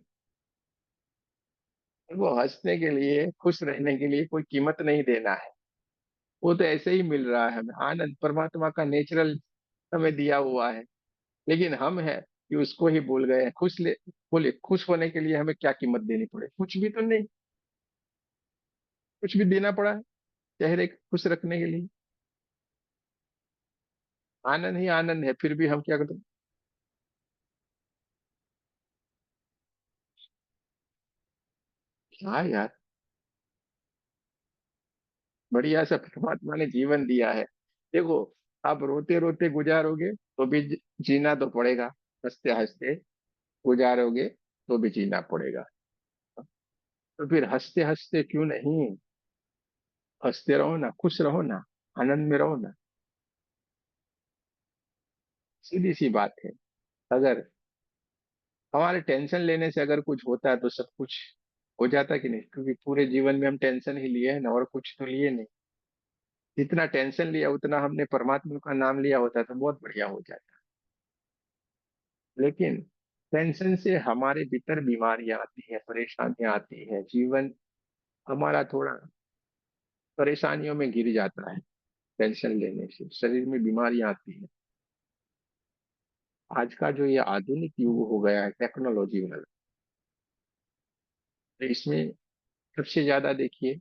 वो हंसने के लिए, खुश रहने के लिए कोई कीमत नहीं देना है। वो तो ऐसे ही मिल रहा है हमें, आनंद परमात्मा का नेचुरल हमें दिया हुआ है। लेकिन हम है कि उसको ही भूल गए हैं। बोले खुश होने के लिए हमें क्या कीमत देनी पड़े? कुछ भी तो नहीं, कुछ भी देना पड़ा है चेहरे को खुश रखने के लिए? आनंद ही आनंद है, फिर भी हम क्या करते हैं? हाँ यार, बढ़िया सा परमात्मा ने जीवन दिया है। देखो, आप रोते रोते गुजारोगे तो भी जीना तो पड़ेगा, हंसते हंसते गुजारोगे तो भी जीना पड़ेगा। तो फिर हंसते हंसते क्यों नहीं, हंसते रहो ना, खुश रहो ना, आनंद में रहो ना। सीधी सी बात है। अगर हमारे टेंशन लेने से अगर कुछ होता है तो सब कुछ हो जाता कि नहीं? क्योंकि पूरे जीवन में हम टेंशन ही लिए हैं ना, और कुछ तो लिए नहीं। जितना टेंशन लिया उतना हमने परमात्मा का नाम लिया होता तो बहुत बढ़िया हो जाता। लेकिन टेंशन से हमारे भीतर बीमारियां आती है, परेशानियां आती है, जीवन हमारा थोड़ा परेशानियों में गिर जाता है। टेंशन लेने से शरीर में बीमारियां आती है। आज का जो ये आधुनिक युग हो गया है टेक्नोलॉजी वाला, तो इसमें सबसे ज्यादा देखिए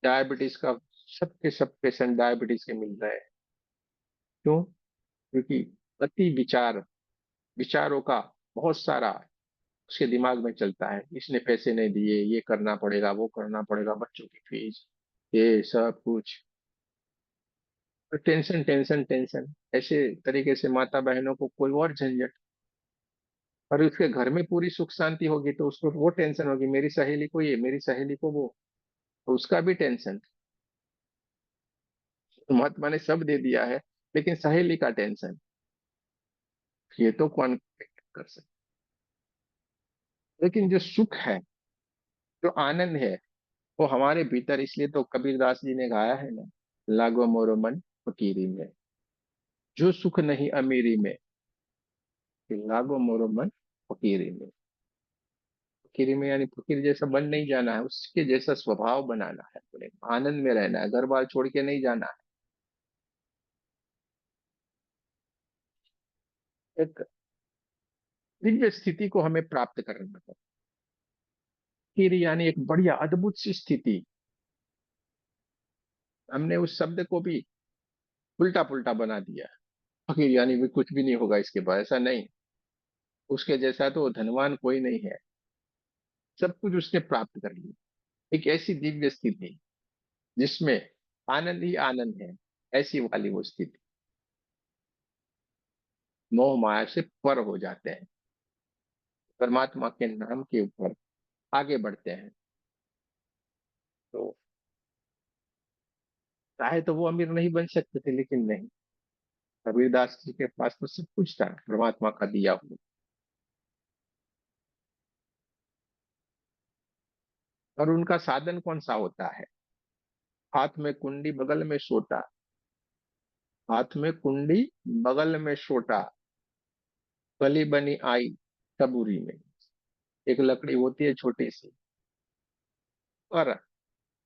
डायबिटीज का, सबके सब पेशेंट डायबिटीज के मिल रहे हैं। क्यों? क्योंकि अति विचारों का बहुत सारा उसके दिमाग में चलता है। इसने पैसे नहीं दिए, ये करना पड़ेगा, वो करना पड़ेगा, बच्चों की फीस, ये सब कुछ। तो टेंशन टेंशन टेंशन, ऐसे तरीके से माता बहनों को कोई और झंझट। और उसके घर में पूरी सुख शांति होगी तो उसको वो टेंशन होगी, मेरी सहेली को ये, मेरी सहेली को वो, तो उसका भी टेंशन। महात्मा ने सब दे दिया है, लेकिन सहेली का टेंशन, ये तो कौन कर सकता? लेकिन जो सुख है, जो आनंद है, वो हमारे भीतर। इसलिए तो कबीरदास जी ने गाया है ना, लागो मोरो मन फकीरी में, जो सुख नहीं अमीरी में, कि लागो मोरो मन फकीरी में। फकीरी में यानी फकीर जैसा बन नहीं जाना है, उसके जैसा स्वभाव बनाना है, अपने आनंद में रहना है, घर बार छोड़ के नहीं जाना है। एक दिव्य स्थिति को हमें प्राप्त करना है। फकीर यानी एक बढ़िया अद्भुत सी स्थिति। हमने उस शब्द को भी उल्टा पुल्टा बना दिया। फकीर यानी भी कुछ भी नहीं होगा इसके बाद, ऐसा नहीं। उसके जैसा तो धनवान कोई नहीं है, सब कुछ उसने प्राप्त कर लिया। एक ऐसी दिव्य स्थिति जिसमें आनंद ही आनंद है, ऐसी वाली वो स्थिति। मोह माया से पर हो जाते हैं, परमात्मा के नाम के ऊपर आगे बढ़ते हैं। तो चाहे तो वो अमीर नहीं बन सकते थे, लेकिन नहीं, कबीरदास जी के पास तो सब कुछ था परमात्मा का दिया हुआ। और उनका साधन कौन सा होता है? हाथ में कुंडी बगल में सोटा, हाथ में कुंडी बगल में सोटा, कली बनी आई सबूरी में। एक लकड़ी होती है छोटी सी, और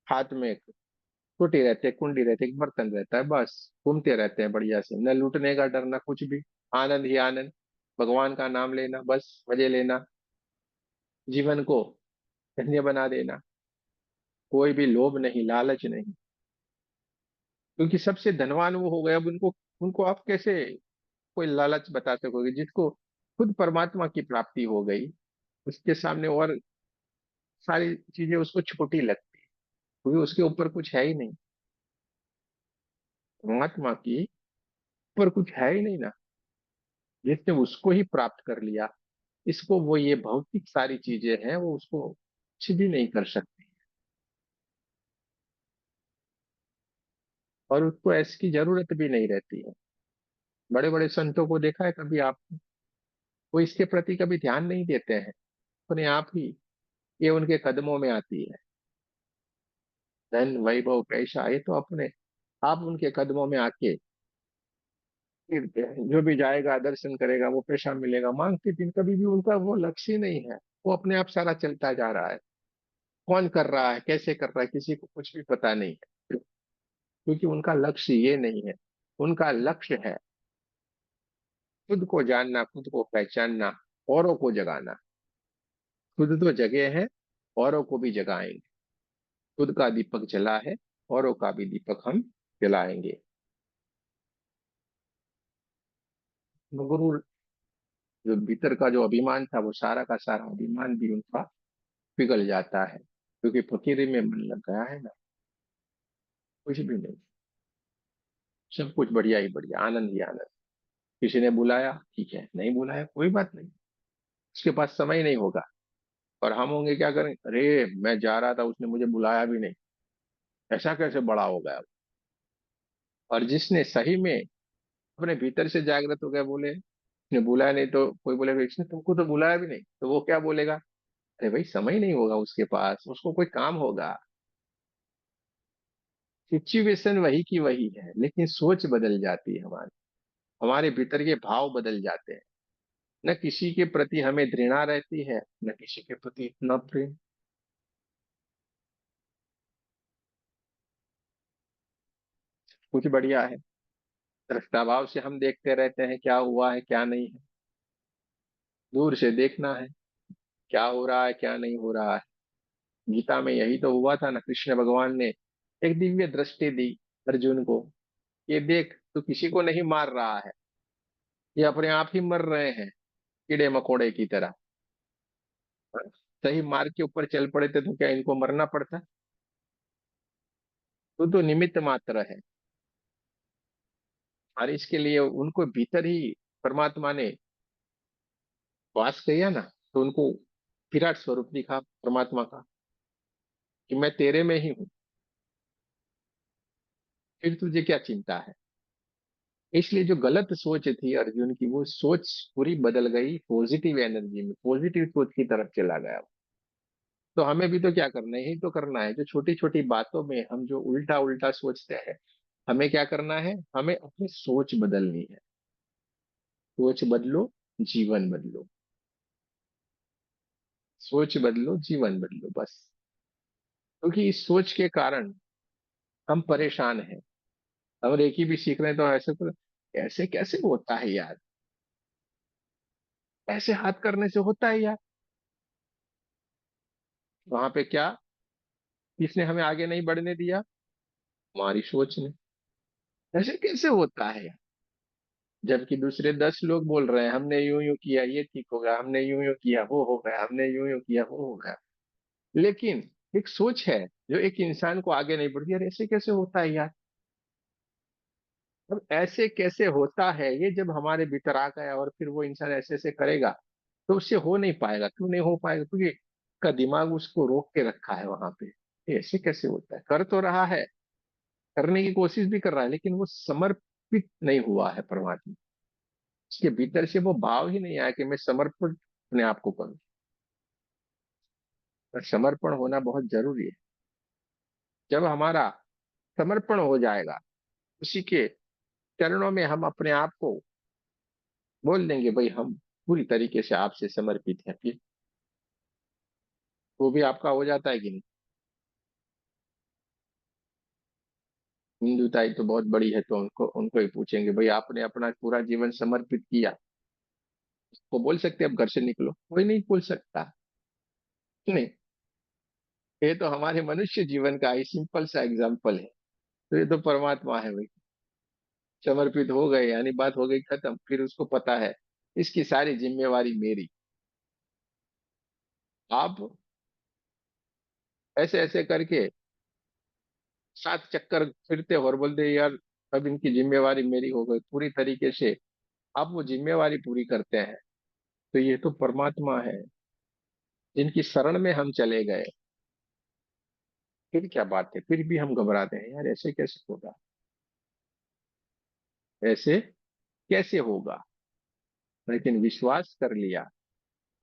हाथ में एक छोटी रहती है, कुंडी रहती है, एक बर्तन रहता है, बस घूमते रहते हैं बढ़िया से, न लूटने का डर, न कुछ भी। आनंद ही आनंद, भगवान का नाम लेना, बस मजे लेना, जीवन को धन्य बना देना। कोई भी लोभ नहीं, लालच नहीं। क्योंकि सबसे धनवान वो हो गए। अब उनको उनको आप कैसे कोई लालच बता सकोगे? जिसको खुद परमात्मा की प्राप्ति हो गई, उसके सामने और सारी चीजें उसको छोटी लगती है, क्योंकि उसके ऊपर कुछ है ही नहीं। परमात्मा की ऊपर कुछ है ही नहीं ना। जिसने उसको ही प्राप्त कर लिया, इसको वो ये भौतिक सारी चीजें हैं वो उसको कुछ भी नहीं कर सकती। और उसको ऐसी जरूरत भी नहीं रहती है। बड़े बड़े संतों को देखा है कभी आप? वो इसके प्रति कभी ध्यान नहीं देते हैं। अपने आप ही ये उनके कदमों में आती है। धन वैभव पैसा ये तो अपने आप उनके कदमों में आके गिरते हैं। जो भी जाएगा दर्शन करेगा वो पैसा मिलेगा मांगते दिन, कभी भी उनका वो लक्ष्य ही नहीं है। वो अपने आप सारा चलता जा रहा है। कौन कर रहा है, कैसे कर रहा है, किसी को कुछ भी पता नहीं है, क्योंकि उनका लक्ष्य ये नहीं है। उनका लक्ष्य है खुद को जानना, खुद को पहचानना, औरों को जगाना। खुद तो जगे हैं, औरों को भी जगाएंगे। खुद का दीपक जला है, औरों का भी दीपक हम जलाएंगे। गुरु जो भीतर का जो अभिमान था, वो सारा का सारा अभिमान भी उनका पिघल जाता है, क्योंकि फकीरी में मन लग गया है ना। कुछ भी नहीं, सब कुछ बढ़िया ही बढ़िया, आनंद ही आनंद। किसी ने बुलाया ठीक है, नहीं बुलाया कोई बात नहीं, उसके पास समय नहीं होगा। और हम होंगे क्या करें, अरे मैं जा रहा था उसने मुझे बुलाया भी नहीं, ऐसा कैसे बड़ा हो गया। और जिसने सही में अपने भीतर से जागृत हो गया, बोले उसने बुलाया नहीं, तो कोई बोलेगा इसने तुमको तो बुलाया भी नहीं, तो वो क्या बोलेगा? अरे भाई समय नहीं होगा उसके पास, उसको कोई काम होगा। सिचुएशन वही की वही है, लेकिन सोच बदल जाती है हमारी। हमारे भीतर के भाव बदल जाते हैं। न किसी के प्रति हमें घृणा रहती है, न किसी के प्रति इतना प्रेम। कुछ बढ़िया है। दृष्टाभाव से हम देखते रहते हैं क्या हुआ है क्या नहीं है। दूर से देखना है क्या हो रहा है क्या नहीं हो रहा है। गीता में यही तो हुआ था ना। कृष्ण भगवान ने एक दिव्य दृष्टि दी अर्जुन को। ये देख, तू किसी को नहीं मार रहा है, ये अपने आप ही मर रहे हैं कीड़े मकोड़े की तरह। सही मार्ग के ऊपर चल पड़े थे तो क्या इनको मरना पड़ता? तो निमित्त मात्र है। और इसके लिए उनको भीतर ही परमात्मा ने वास किया ना, तो उनको विराट स्वरूप दिखा परमात्मा का, कि मैं तेरे में ही हूँ, फिर तुझे क्या चिंता है। इसलिए जो गलत सोच थी अर्जुन की, वो सोच पूरी बदल गई पॉजिटिव एनर्जी में, पॉजिटिव सोच की तरफ चला गया। तो हमें भी तो क्या करना है, यही तो करना है। जो छोटी छोटी बातों में हम जो उल्टा उल्टा सोचते हैं, हमें क्या करना है, हमें अपनी सोच बदलनी है। सोच बदलो, जीवन बदलो। सोच बदलो, जीवन बदलो, बस। क्योंकि इस सोच के कारण हम परेशान हैं। और एक ही भी सीख रहे हैं तो ऐसे तो, ऐसे कैसे होता है यार, ऐसे हाथ करने से होता है यार। वहां पे क्या, किसने हमें आगे नहीं बढ़ने दिया? हमारी सोच ने। ऐसे कैसे होता है यार? जबकि दूसरे 10 लोग बोल रहे हैं हमने यूं यूं किया ये ठीक हो गया, हमने यूं यूं किया वो हो गया, हमने यूं यूं किया वो हो गया। लेकिन एक सोच है जो एक इंसान को आगे नहीं बढ़ती। यार ऐसे कैसे होता है यार? अब ऐसे कैसे होता है, ये जब हमारे भीतर आ गया और फिर वो इंसान ऐसे ऐसे करेगा, तो उससे हो नहीं पाएगा। क्यों नहीं हो पाएगा? क्योंकि उसका दिमाग उसको रोक के रखा है वहां पे। ये ऐसे कैसे होता है? कर तो रहा है, करने की कोशिश भी कर रहा है, लेकिन वो समर्पित नहीं हुआ है परमात्मा। उसके भीतर से वो भाव ही नहीं आया कि मैं समर्पण अपने आप को करूं। और समर्पण होना बहुत जरूरी है। जब हमारा समर्पण हो जाएगा, उसी के चरणों में हम अपने आप को बोल देंगे भाई हम पूरी तरीके से आपसे समर्पित हैं, फिर वो भी आपका हो जाता है कि नहीं? हिंदुताई तो बहुत बड़ी है, तो उनको उनको ही पूछेंगे भाई आपने अपना पूरा जीवन समर्पित किया? वो बोल सकते अब घर से निकलो? कोई नहीं बोल सकता। नहीं, ये तो हमारे मनुष्य जीवन का ही सिंपल सा एग्जाम्पल है। तो ये तो परमात्मा है भाई। समर्पित हो गए यानी बात हो गई खत्म। फिर उसको पता है इसकी सारी जिम्मेवारी मेरी। आप ऐसे ऐसे करके 7 चक्कर फिरते हो और बोलते यार अब इनकी जिम्मेवारी मेरी हो गई पूरी तरीके से। आप वो जिम्मेवारी पूरी करते हैं। तो ये तो परमात्मा है जिनकी शरण में हम चले गए। फिर क्या बात है, फिर भी हम घबराते हैं यार ऐसे कैसे होगा, ऐसे कैसे होगा। लेकिन विश्वास कर लिया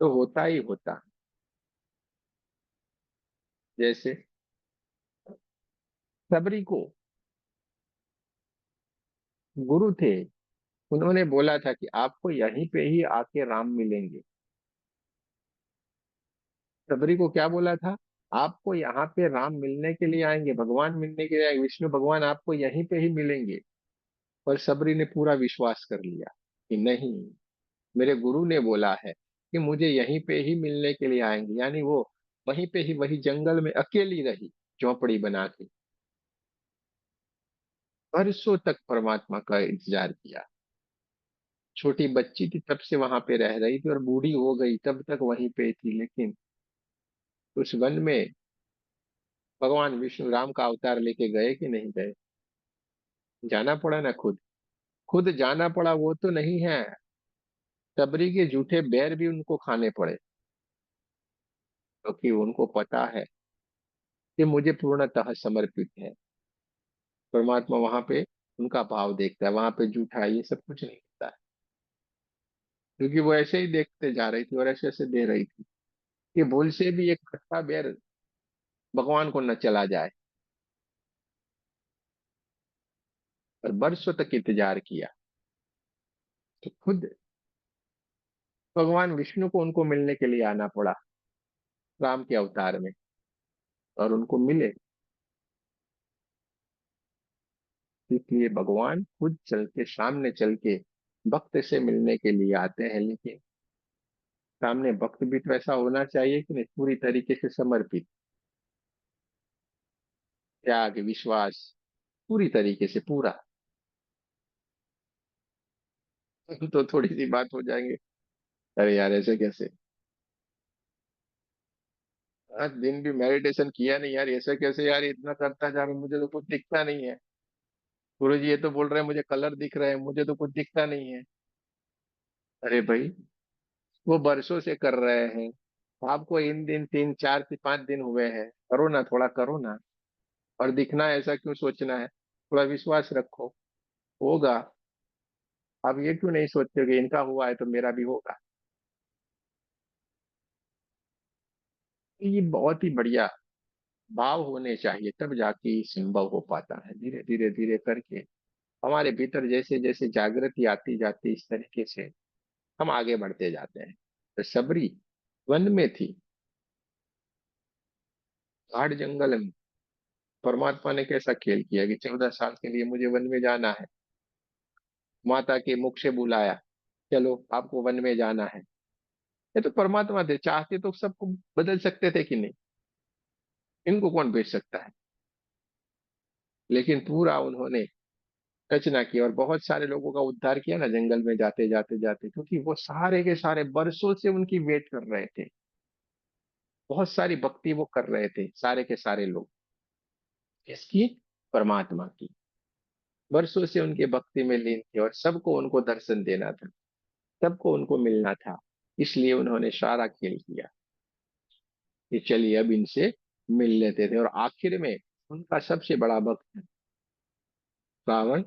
तो होता ही होता। जैसे सबरी को गुरु थे, उन्होंने बोला था कि आपको यहीं पे ही आके राम मिलेंगे। सबरी को क्या बोला था, आपको यहाँ पे राम मिलने के लिए आएंगे, भगवान मिलने के लिए आएंगे, विष्णु भगवान आपको यहीं पे ही मिलेंगे। पर सबरी ने पूरा विश्वास कर लिया कि नहीं, मेरे गुरु ने बोला है कि मुझे यहीं पे ही मिलने के लिए आएंगे। यानी वो वहीं पे ही, वही जंगल में अकेली रही झोपड़ी बना के, बरसों तक परमात्मा का इंतजार किया। छोटी बच्ची थी तब से वहां पे रह रही थी और बूढ़ी हो गई तब तक वहीं पे थी। लेकिन उस वन में भगवान विष्णु राम का अवतार लेके गए कि नहीं गए, जाना पड़ा ना खुद। खुद जाना पड़ा वो तो नहीं है, सबरी के झूठे बैर भी उनको खाने पड़े, क्योंकि उनको पता है कि मुझे पूर्णतः समर्पित है। परमात्मा वहां पे उनका भाव देखता है, वहां पे झूठा ये सब कुछ नहीं होता है। क्योंकि वो ऐसे ही देखते जा रही थी और ऐसे ऐसे दे रही थी कि भूल से भी एक खट्टा बैर भगवान को न चला जाए। और बरसों तक इंतजार किया। तो खुद भगवान विष्णु को उनको मिलने के लिए आना पड़ा राम के अवतार में, और उनको मिले। इसलिए भगवान खुद चल के, सामने चल के भक्त से मिलने के लिए आते हैं। लेकिन सामने भक्त भी तो ऐसा होना चाहिए कि नहीं, पूरी तरीके से समर्पित, त्याग विश्वास पूरी तरीके से पूरा। तो थोड़ी सी बात हो जाएंगे, अरे यार ऐसे कैसे, आज दिन भी मेडिटेशन किया नहीं यार, ऐसे कैसे यार, इतना करता जा रहा हूं, मुझे तो कुछ दिखता नहीं है। गुरु जी ये तो बोल रहे हैं मुझे कलर दिख रहे हैं, मुझे तो कुछ दिखता नहीं है। अरे भाई, वो बरसों से कर रहे हैं, आपको इन दिन 3 4 5 दिन हुए हैं, करो ना, थोड़ा करो ना। और दिखना है ऐसा क्यों सोचना है, थोड़ा विश्वास रखो, होगा। आप ये क्यों नहीं सोचते हो कि इनका हुआ है तो मेरा भी होगा। ये बहुत ही बढ़िया भाव होने चाहिए, तब जाके ये संभव हो पाता है। धीरे धीरे धीरे करके हमारे भीतर जैसे जैसे जागृति आती जाती, इस तरीके से हम आगे बढ़ते जाते हैं। तो सबरी वन में थी, गाढ़ जंगल में। परमात्मा ने कैसा खेल किया कि 14 साल के लिए मुझे वन में जाना है, माता के मुख से बुलाया, चलो आपको वन में जाना है। ये तो परमात्मा थे, चाहते तो सबको बदल सकते थे कि नहीं, इनको कौन भेज सकता है। लेकिन पूरा उन्होंने रचना की और बहुत सारे लोगों का उद्धार किया ना जंगल में जाते जाते जाते, क्योंकि वो सारे के सारे बरसों से उनकी वेट कर रहे थे। बहुत सारी भक्ति वो कर रहे थे सारे के सारे लोग, इसकी, परमात्मा की। बरसों से उनके भक्ति में लीन थे और सबको उनको दर्शन देना था, सबको उनको मिलना था। इसलिए उन्होंने सारा खेल किया कि चलिए अब इनसे मिल लेते थे। और आखिर में उनका सबसे बड़ा भक्त रावण,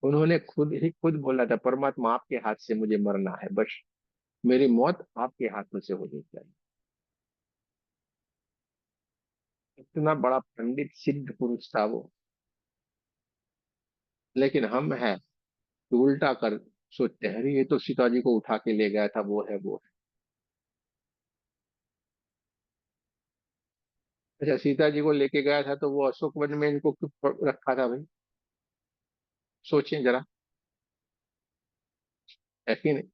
उन्होंने खुद ही खुद बोला था, परमात्मा आपके हाथ से मुझे मरना है बस, मेरी मौत आपके हाथों से होनी चाहिए। इतना बड़ा पंडित सिद्ध पुरुष था वो। लेकिन हम हैं तो उल्टा कर सोचते हैं, अरे ये तो सीता जी को उठा के ले गया था, वो है वो है। अच्छा, सीता जी को लेके गया था तो वो अशोक वन में इनको क्यों रखा था भाई, सोचें जरा। है कि नहीं।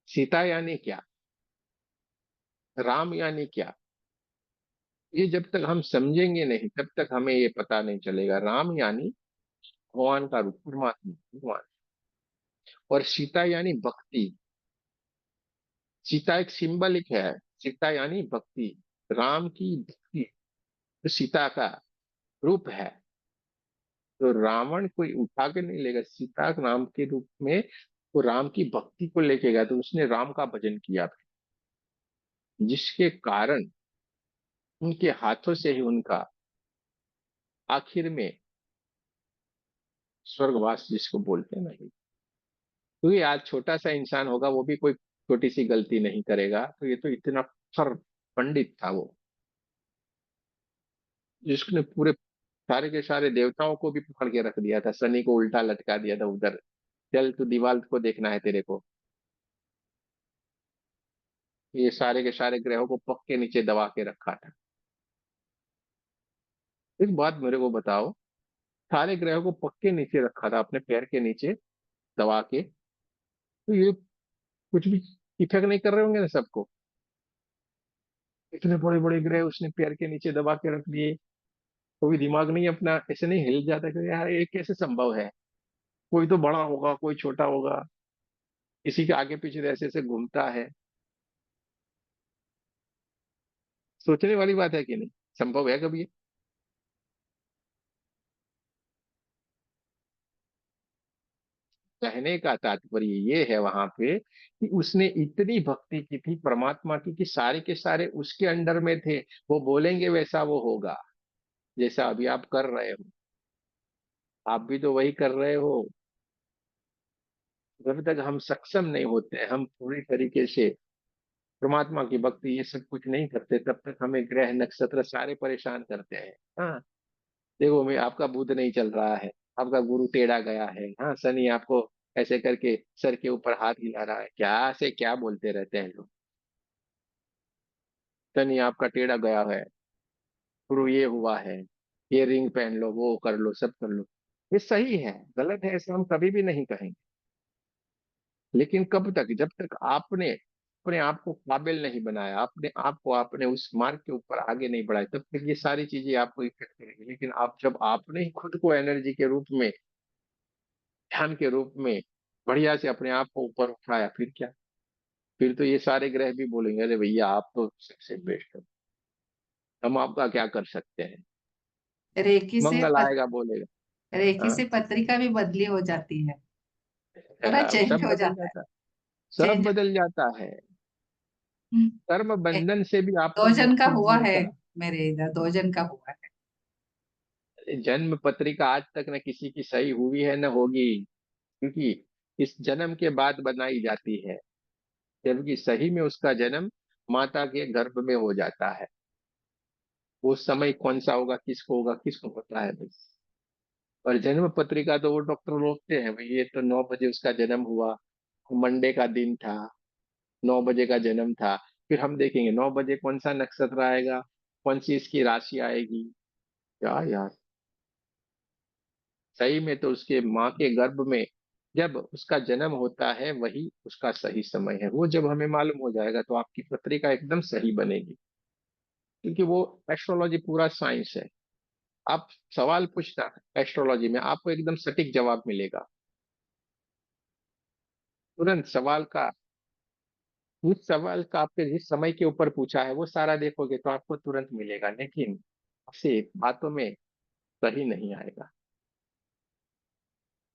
सीता यानी क्या, राम यानी क्या, ये जब तक हम समझेंगे नहीं तब तक हमें ये पता नहीं चलेगा। राम यानी भगवान का रूप, परमात्मा भगवान। और सीता यानी भक्ति। सीता एक सिंबलिक है। सीता यानी भक्ति, राम की भक्ति, तो सीता का रूप है। तो रावण कोई उठा के नहीं लेगा सीता राम के रूप में। वो राम की भक्ति को लेके गया, तो उसने राम का भजन किया, जिसके कारण उनके हाथों से ही उनका आखिर में स्वर्गवास जिसको बोलते हैं ना, क्योंकि आज छोटा सा इंसान होगा, वो भी कोई छोटी सी गलती नहीं करेगा। तो ये तो इतना सर पंडित था वो, जिसने पूरे सारे के सारे देवताओं को भी पकड़ के रख दिया था। शनि को उल्टा लटका दिया था उधर, चल तू दीवार को देखना है तेरे को। ये सारे के सारे ग्रहों को पग के नीचे दबा के रखा था। एक बात मेरे को बताओ, सारे ग्रहों को पग के नीचे रखा था अपने पैर के नीचे दबा के, तो ये कुछ भी इफेक्ट नहीं कर रहे होंगे ना सबको? इतने बड़े बड़े ग्रह उसने पैर के नीचे दबा के रख दिए। कोई दिमाग नहीं अपना ऐसे नहीं हिल जाता कि यार ये कैसे संभव है? कोई तो बड़ा होगा, कोई छोटा होगा, किसी के आगे पीछे ऐसे ऐसे घूमता है। सोचने वाली बात है कि नहीं? संभव है कभी? कहने का तात्पर्य ये है वहां पे कि उसने इतनी भक्ति की थी परमात्मा की कि सारे के सारे उसके अंडर में थे। वो बोलेंगे वैसा वो होगा, जैसा अभी आप कर रहे हो। आप भी तो वही कर रहे हो। जब तक हम सक्षम नहीं होते, हम पूरी तरीके से परमात्मा की भक्ति ये सब कुछ नहीं करते, तब तक हमें ग्रह नक्षत्र सारे परेशान करते हैं। हाँ, देखो मैं आपका बुध नहीं चल रहा है, आपका गुरु टेढ़ा गया है, हाँ शनि आपको ऐसे करके सर के ऊपर हाथ हिला रहा है, क्या से क्या बोलते रहते हैं लोग। शनि आपका टेढ़ा गया है, गुरु ये हुआ है, ये रिंग पहन लो, वो कर लो, सब कर लो। ये सही है, गलत है ऐसा हम कभी भी नहीं कहेंगे। लेकिन कब तक? जब तक आपने अपने आप को काबिल नहीं बनाया, अपने आप को आपने उस मार्ग के ऊपर आगे नहीं बढ़ाया, तब तक ये सारी चीजें आपको इफेक्ट करेंगी। लेकिन आप जब आपने ही खुद को एनर्जी के रूप में, ध्यान के रूप में बढ़िया से अपने आप को ऊपर उठाया, फिर क्या? फिर तो ये सारे ग्रह भी बोलेंगे अरे भैया आप तो सबसे बेस्ट हो, हम आपका क्या कर सकते हैं। रेकी से मंगल आएगा बोलेगा। रेकी हाँ, से पत्रिका भी बदली हो जाती है, पूरा चेंज सब हो बदल जाता है। जाता है। सब चेंज। बदल जाता है। कर्म बंधन से भी दो आपको जन का मुक्ति हुआ नहीं है, मिलता। मेरे इधर 2 जन का हुआ है। जन्म पत्रिका आज तक न किसी की सही हुई है न होगी, क्योंकि इस जन्म के बाद बनाई जाती है, जबकि सही में उसका जन्म माता के गर्भ में हो जाता है। वो समय कौन सा होगा किसको पता है भाई। और जन्म पत्रिका तो वो डॉक्टर रोकते हैं भाई, ये तो 9 बजे उसका जन्म हुआ, मंडे का दिन था, 9 बजे का जन्म था। फिर हम देखेंगे 9 बजे कौन सा नक्षत्र आएगा, कौन सी इसकी राशि आएगी। क्या यार, सही में तो उसके माँ के गर्भ में जब उसका जन्म होता है वही उसका सही समय है। वो जब हमें मालूम हो जाएगा तो आपकी पत्रिका एकदम सही बनेगी, क्योंकि वो एस्ट्रोलॉजी पूरा साइंस है। आप सवाल पूछना एस्ट्रोलॉजी में, आपको एकदम सटीक जवाब मिलेगा तुरंत। सवाल का उस सवाल का आपके जिस समय के ऊपर पूछा है वो सारा देखोगे तो आपको तुरंत मिलेगा, लेकिन आपसे बातों में सही नहीं आएगा।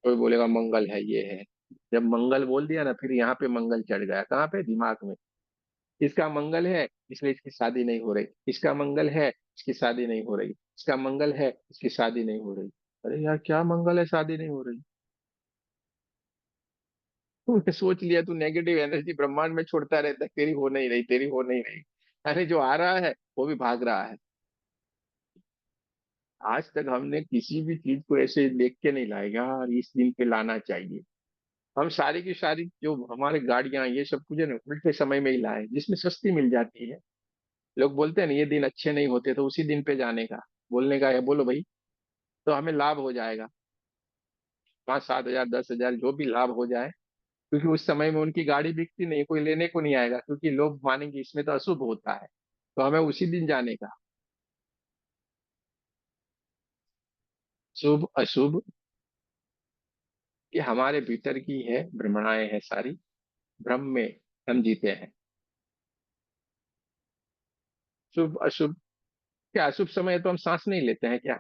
कोई बोलेगा मंगल है, ये है। जब मंगल बोल दिया ना, फिर यहाँ पे मंगल चढ़ गया, कहाँ पे? दिमाग में। इसका मंगल है इसलिए इसकी शादी नहीं हो रही, इसका मंगल है इसकी शादी नहीं हो रही, इसका मंगल है इसकी शादी नहीं हो रही। अरे यार क्या मंगल है शादी नहीं हो रही? तूने सोच लिया तू नेगेटिव एनर्जी ब्रह्मांड में छोड़ता रहता है, तेरी हो नहीं रही, तेरी हो नहीं रही। अरे जो आ रहा है वो भी भाग रहा है। आज तक हमने किसी भी चीज को ऐसे देख के नहीं लाया यार इस दिन पे लाना चाहिए। हम सारी की सारी जो हमारे गाड़ियां ये सब कुछ है ना उल्टे समय में ही लाए, जिसमें सस्ती मिल जाती है। लोग बोलते हैं ना ये दिन अच्छे नहीं होते, तो उसी दिन पे जाने का, बोलने का है बोलो भाई, तो हमें लाभ हो जाएगा। 5-7 हजार 10 हजार जो भी लाभ हो जाए, क्योंकि उस समय में उनकी गाड़ी बिकती नहीं, कोई लेने को नहीं आएगा, क्योंकि लोग मानेंगे इसमें तो अशुभ होता है, तो हमें उसी दिन जाने का। शुभ अशुभ ये हमारे भीतर की है, भ्रमणाएं हैं सारी, भ्रम में हम जीते हैं। शुभ अशुभ, क्या अशुभ समय तो हम सांस नहीं लेते हैं क्या?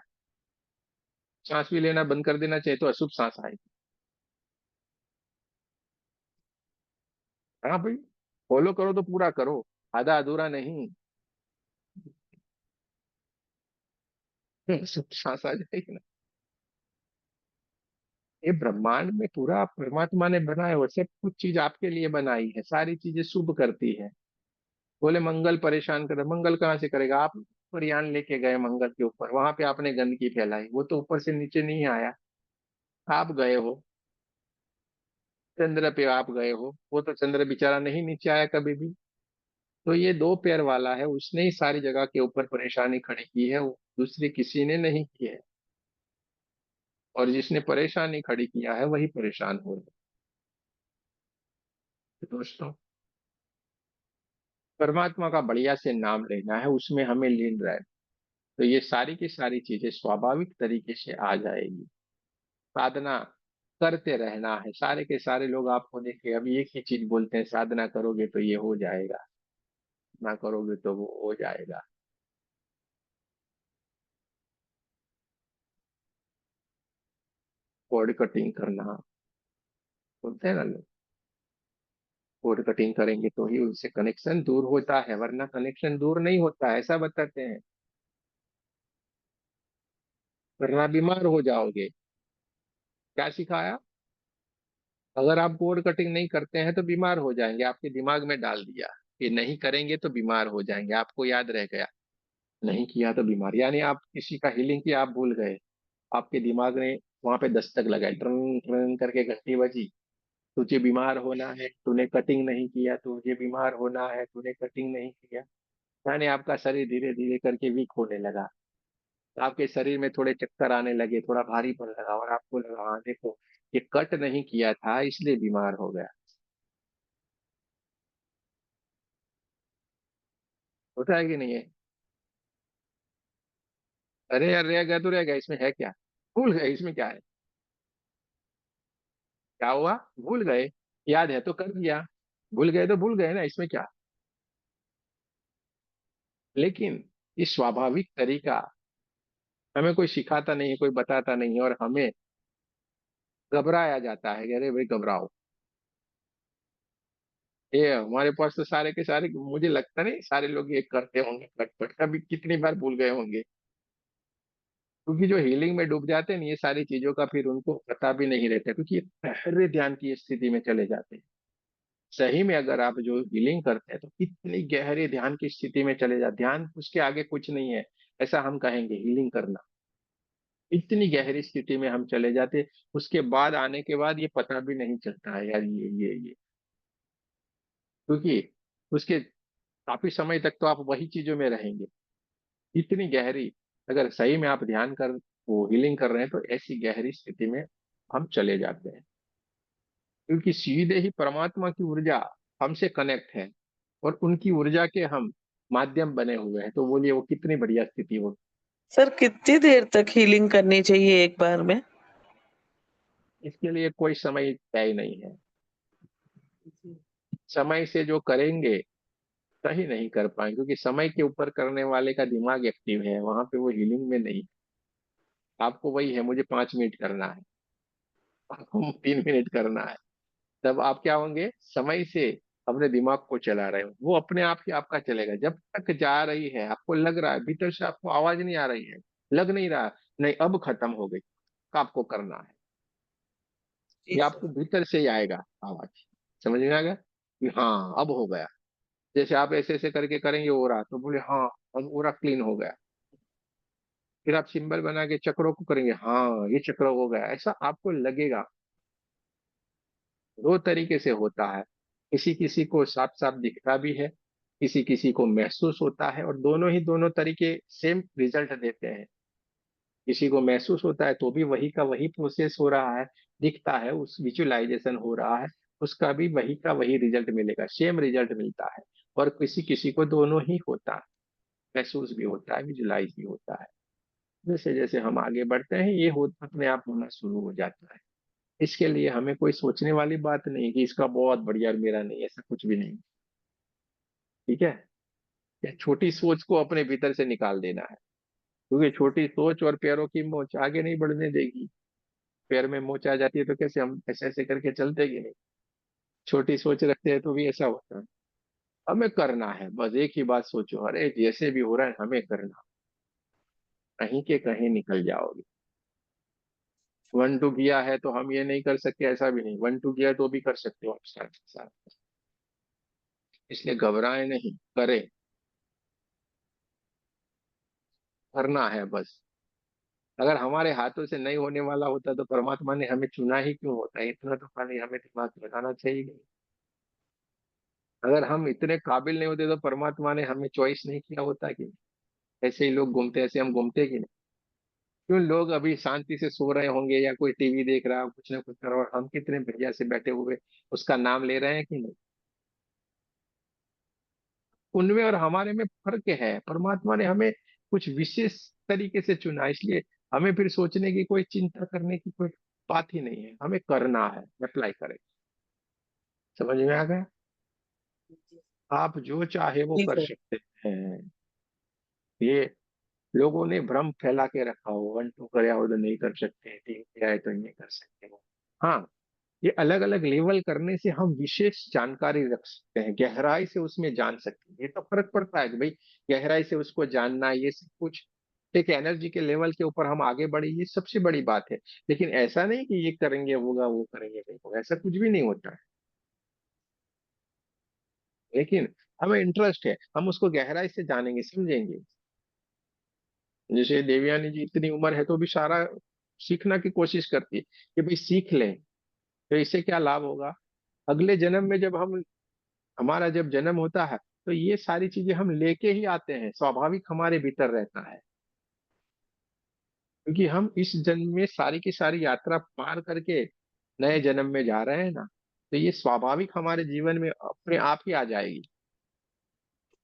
सांस भी लेना बंद कर देना चाहिए तो अशुभ सांस आएगी। हाँ भाई, फॉलो करो तो पूरा करो, आधा अधूरा नहीं। अशुभ सांस आ जाएगी ना। ये ब्रह्मांड में पूरा परमात्मा ने बनाया, वैसे कुछ चीज आपके लिए बनाई है, सारी चीजें शुभ करती है। बोले मंगल परेशान करे, मंगल कहाँ से करेगा? आप प्रयाण लेके गए मंगल के ऊपर, वहां पे आपने गंदगी फैलाई, वो तो ऊपर से नीचे नहीं आया, आप गए हो। चंद्र पे आप गए हो, वो तो चंद्र बेचारा नहीं नीचे आया कभी भी। तो ये दो पैर वाला है, उसने ही सारी जगह के ऊपर परेशानी खड़ी की है, वो दूसरी किसी ने नहीं की है। और जिसने परेशानी खड़ी किया है वही परेशान हो रहा है। तो दोस्तों, परमात्मा का बढ़िया से नाम लेना है, उसमें हमें लीन रहना है, तो ये सारी की सारी चीजें स्वाभाविक तरीके से आ जाएगी। साधना करते रहना है। सारे के सारे लोग आपको देखे अभी एक ही चीज बोलते हैं, साधना करोगे तो ये हो जाएगा, ना करोगे तो वो हो जाएगा। कॉर्ड कटिंग करना बोलते हैं ना लोग, कॉर्ड कटिंग करेंगे तो ही उससे कनेक्शन दूर होता है, वरना कनेक्शन दूर नहीं होता है, ऐसा बताते हैं। वरना बीमार हो जाओगे। क्या सिखाया? अगर आप कॉर्ड कटिंग नहीं करते हैं तो बीमार हो जाएंगे, आपके दिमाग में डाल दिया कि नहीं करेंगे तो बीमार हो जाएंगे, आपको याद रह गया, नहीं किया तो बीमार, यानी आप किसी का हीलिंग किया, आप भूल गए, आपके दिमाग ने वहां पे दस्तक लगाई, ट्रन ट्रन करके घंटी बजी, तुझे बीमार होना है, तूने कटिंग नहीं किया, तुझे बीमार होना है, तूने कटिंग नहीं किया। यानी आपका शरीर धीरे धीरे करके वीक होने लगा, आपके शरीर में थोड़े चक्कर आने लगे, थोड़ा भारीपन लगा, और आपको लगा हाँ देखो, ये कट नहीं किया था इसलिए बीमार हो गया। होता है कि नहीं है? अरे यार रह गया तो रह गया, इसमें है क्या? भूल गए, इसमें क्या है? क्या हुआ? भूल गए। याद है तो कर दिया, भूल गए तो भूल गए ना, इसमें क्या? लेकिन ये स्वाभाविक तरीका हमें कोई सिखाता नहीं है, कोई बताता नहीं है, और हमें घबराया जाता है कि अरे भाई घबराओ। ये हमारे पास तो सारे के सारे, मुझे लगता नहीं सारे लोग ये करते होंगे, कटपट कभी कितनी बार भूल गए होंगे। क्योंकि जो हीलिंग में डूब जाते हैं ना, ये सारी चीजों का फिर उनको पता भी नहीं रहता, क्योंकि ये गहरे ध्यान की स्थिति में चले जाते हैं। सही में अगर आप जो हीलिंग करते हैं तो कितनी गहरे ध्यान की स्थिति में चले जाते, ध्यान उसके आगे कुछ नहीं है, ऐसा हम कहेंगे हीलिंग करना। इतनी गहरी स्थिति में हम चले जाते, उसके बाद आने के बाद ये पता भी नहीं चलता है यार, ये क्योंकि उसके काफी समय तक तो आप वही चीजों में रहेंगे। इतनी गहरी, अगर सही में आप ध्यान कर वो हीलिंग कर रहे हैं तो ऐसी गहरी स्थिति में हम चले जाते हैं, क्योंकि सीधे ही परमात्मा की ऊर्जा हमसे कनेक्ट है, और उनकी ऊर्जा के हम माध्यम बने हुए हैं, तो बोलिए वो कितनी बढ़िया स्थिति हो। सर कितनी देर तक हीलिंग करनी चाहिए एक बार में? इसके लिए कोई समय तय नहीं है। समय से जो करेंगे सही नहीं कर पाएंगे, क्योंकि समय के ऊपर करने वाले का दिमाग एक्टिव है, वहां पे वो हीलिंग में नहीं। आपको वही है, मुझे 5 मिनट करना है, आपको 3 मिनट करना है, तब आप क्या होंगे? समय से अपने दिमाग को चला रहे हो, वो अपने आप ही आपका चलेगा। जब तक जा रही है आपको लग रहा है, भीतर से आपको आवाज नहीं आ रही है, लग नहीं रहा नहीं अब खत्म हो गई, का आपको करना है, जी ये सर। आपको भीतर से ही आएगा आवाज। समझ में आ गया कि हाँ अब हो गया? जैसे आप ऐसे ऐसे करके करेंगे हो रहा, तो बोले हाँ अब पूरा क्लीन हो गया। फिर आप सिंबल बना के चक्रों को करेंगे, हाँ ये चक्र हो गया, ऐसा आपको लगेगा। दो तरीके से होता है, किसी किसी को साफ साफ दिखता भी है, किसी किसी को महसूस होता है, और दोनों ही दोनों तरीके सेम रिजल्ट देते हैं। किसी को महसूस होता है तो भी वही का वही प्रोसेस हो रहा है, दिखता है, उस विजुअलाइजेशन हो रहा है, उसका भी वही का वही रिजल्ट मिलेगा, सेम रिजल्ट मिलता है। और किसी किसी को दोनों ही होता है, महसूस भी होता है, विजुअलाइज भी होता है। जैसे जैसे हम आगे बढ़ते हैं ये हो अपने आप होना शुरू हो जाता है। इसके लिए हमें कोई सोचने वाली बात नहीं कि इसका बहुत बढ़िया और मेरा नहीं, ऐसा कुछ भी नहीं। ठीक है, ये छोटी सोच को अपने भीतर से निकाल देना है, क्योंकि छोटी सोच और पैरों की मोच आगे नहीं बढ़ने देगी। पैर में मोच आ जाती है तो कैसे हम ऐसे ऐसे करके चलते कि नहीं। छोटी सोच रखते हैं तो भी ऐसा होता है। हमें करना है, बस एक ही बात सोचो, अरे जैसे भी हो रहा है हमें करना, कहीं के कहीं निकल जाओगे। 1 2 किया है तो हम ये नहीं कर सकते, ऐसा भी नहीं, 1 2 किया तो भी कर सकते हो आप साथ साथ। इसलिए घबराए नहीं, करें, करना है बस। अगर हमारे हाथों से नहीं होने वाला होता तो परमात्मा ने हमें चुना ही क्यों होता है, इतना तो खाली हमें दिमाग लगाना चाहिए। अगर हम इतने काबिल नहीं होते तो परमात्मा ने हमें चॉइस नहीं किया होता कि ऐसे ही लोग घूमते, ऐसे हम घूमते कि नहीं। क्यों लोग अभी शांति से सो रहे होंगे या कोई टीवी देख रहा हो, कुछ ना कुछ कर रहा हो, और हम कितने बढ़िया से बैठे हुए उसका नाम ले रहे हैं कि नहीं। उनमें और हमारे में फर्क है, परमात्मा ने हमें कुछ विशेष तरीके से चुना, इसलिए हमें फिर सोचने की कोई, चिंता करने की कोई बात ही नहीं है, हमें करना है, अप्लाई करें। समझ में आ गया। आप जो चाहे वो जी कर सर। सकते हैं। ये लोगों ने भ्रम फैला के रखा हो, 1 2 करे हो तो नहीं कर सकते, 3 किया है तो ये कर सकते हो। हाँ, ये अलग अलग लेवल करने से हम विशेष जानकारी रख सकते हैं, गहराई से उसमें जान सकते हैं। ये तो फर्क पड़ता है कि भाई गहराई से उसको जानना, ये सब कुछ एक एनर्जी के लेवल के ऊपर हम आगे बढ़े, ये सबसे बड़ी बात है। लेकिन ऐसा नहीं कि ये करेंगे होगा, वो करेंगे नहीं होगा, ऐसा कुछ भी नहीं होता है। लेकिन हमें इंटरेस्ट है, हम उसको गहराई से जानेंगे, समझेंगे। जैसे देवयानी जी इतनी उम्र है तो भी सारा सीखना की कोशिश करती है कि भाई सीख लें, तो इससे क्या लाभ होगा। अगले जन्म में जब हम, हमारा जब जन्म होता है तो ये सारी चीजें हम लेके ही आते हैं, स्वाभाविक हमारे भीतर रहता है। क्योंकि हम इस जन्म में सारी की सारी यात्रा पार करके नए जन्म में जा रहे हैं ना, तो ये स्वाभाविक हमारे जीवन में अपने आप ही आ जाएगी।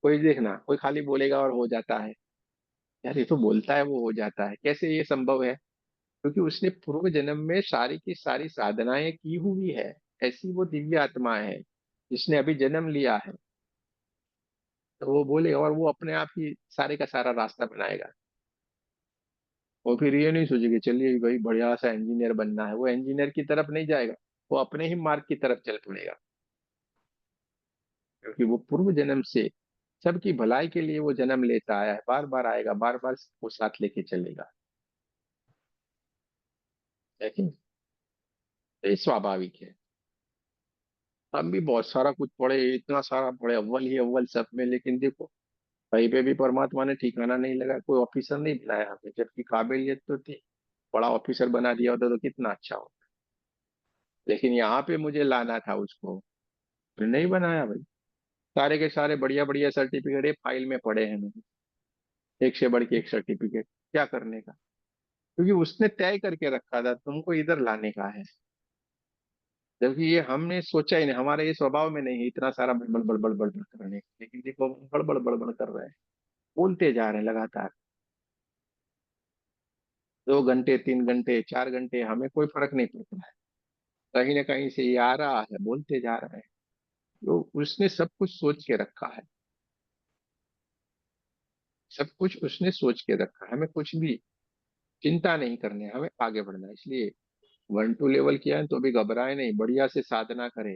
कोई देखना, कोई खाली बोलेगा और हो जाता है, यार ये तो बोलता है वो हो जाता है, कैसे ये संभव है। क्योंकि उसने पूर्व जन्म में सारी की सारी साधनाएं की हुई है। ऐसी वो दिव्य आत्मा है जिसने अभी जन्म लिया है, तो वो बोले और वो अपने आप ही सारे का सारा रास्ता बनाएगा। वो फिर ये नहीं सोचेगी चलिए भाई बढ़िया सा इंजीनियर बनना है, वो इंजीनियर की तरफ नहीं जाएगा, वो अपने ही मार्ग की तरफ चल पड़ेगा। क्योंकि वो पूर्व जन्म से सबकी भलाई के लिए वो जन्म लेता आया है, बार बार आएगा, बार बार वो साथ लेके चलेगा। लेकिन तो ये स्वाभाविक है। हम भी बहुत सारा कुछ पढ़े, इतना सारा पढ़े, अव्वल ही अव्वल सब में, लेकिन देखो कहीं पे भी परमात्मा ने ठिकाना नहीं लगा, कोई ऑफिसर नहीं बनाया हमें, जबकि काबिलियत तो थी। बड़ा ऑफिसर बना दिया होता तो कितना अच्छा हो। लेकिन यहाँ पे मुझे लाना था उसको, तो नहीं बनाया भाई। सारे के सारे बढ़िया बढ़िया सर्टिफिकेट एक फाइल में पड़े हैं मेरे, एक से बढ़ के एक सर्टिफिकेट, क्या करने का। क्योंकि उसने तय करके रखा था तुमको इधर लाने का है। जबकि ये हमने सोचा ही नहीं, हमारे ये स्वभाव में नहीं है इतना सारा बड़बड़ बड़बड़ बड़बड़ करने का। लेकिन देखो हम बड़बड़ बड़बड़ कर रहे हैं, बोलते जा रहे हैं लगातार, 2 घंटे 3 घंटे 4 घंटे, हमें कोई फर्क नहीं पड़ता है। कहीं ना कहीं से ये आ रहा है, बोलते जा रहे हैं। तो उसने सब कुछ सोच के रखा है, सब कुछ उसने सोच के रखा है, हमें कुछ भी चिंता नहीं करनी है, हमें आगे बढ़ना है। इसलिए 1 2 लेवल किया है तो अभी घबराए नहीं, बढ़िया से साधना करें।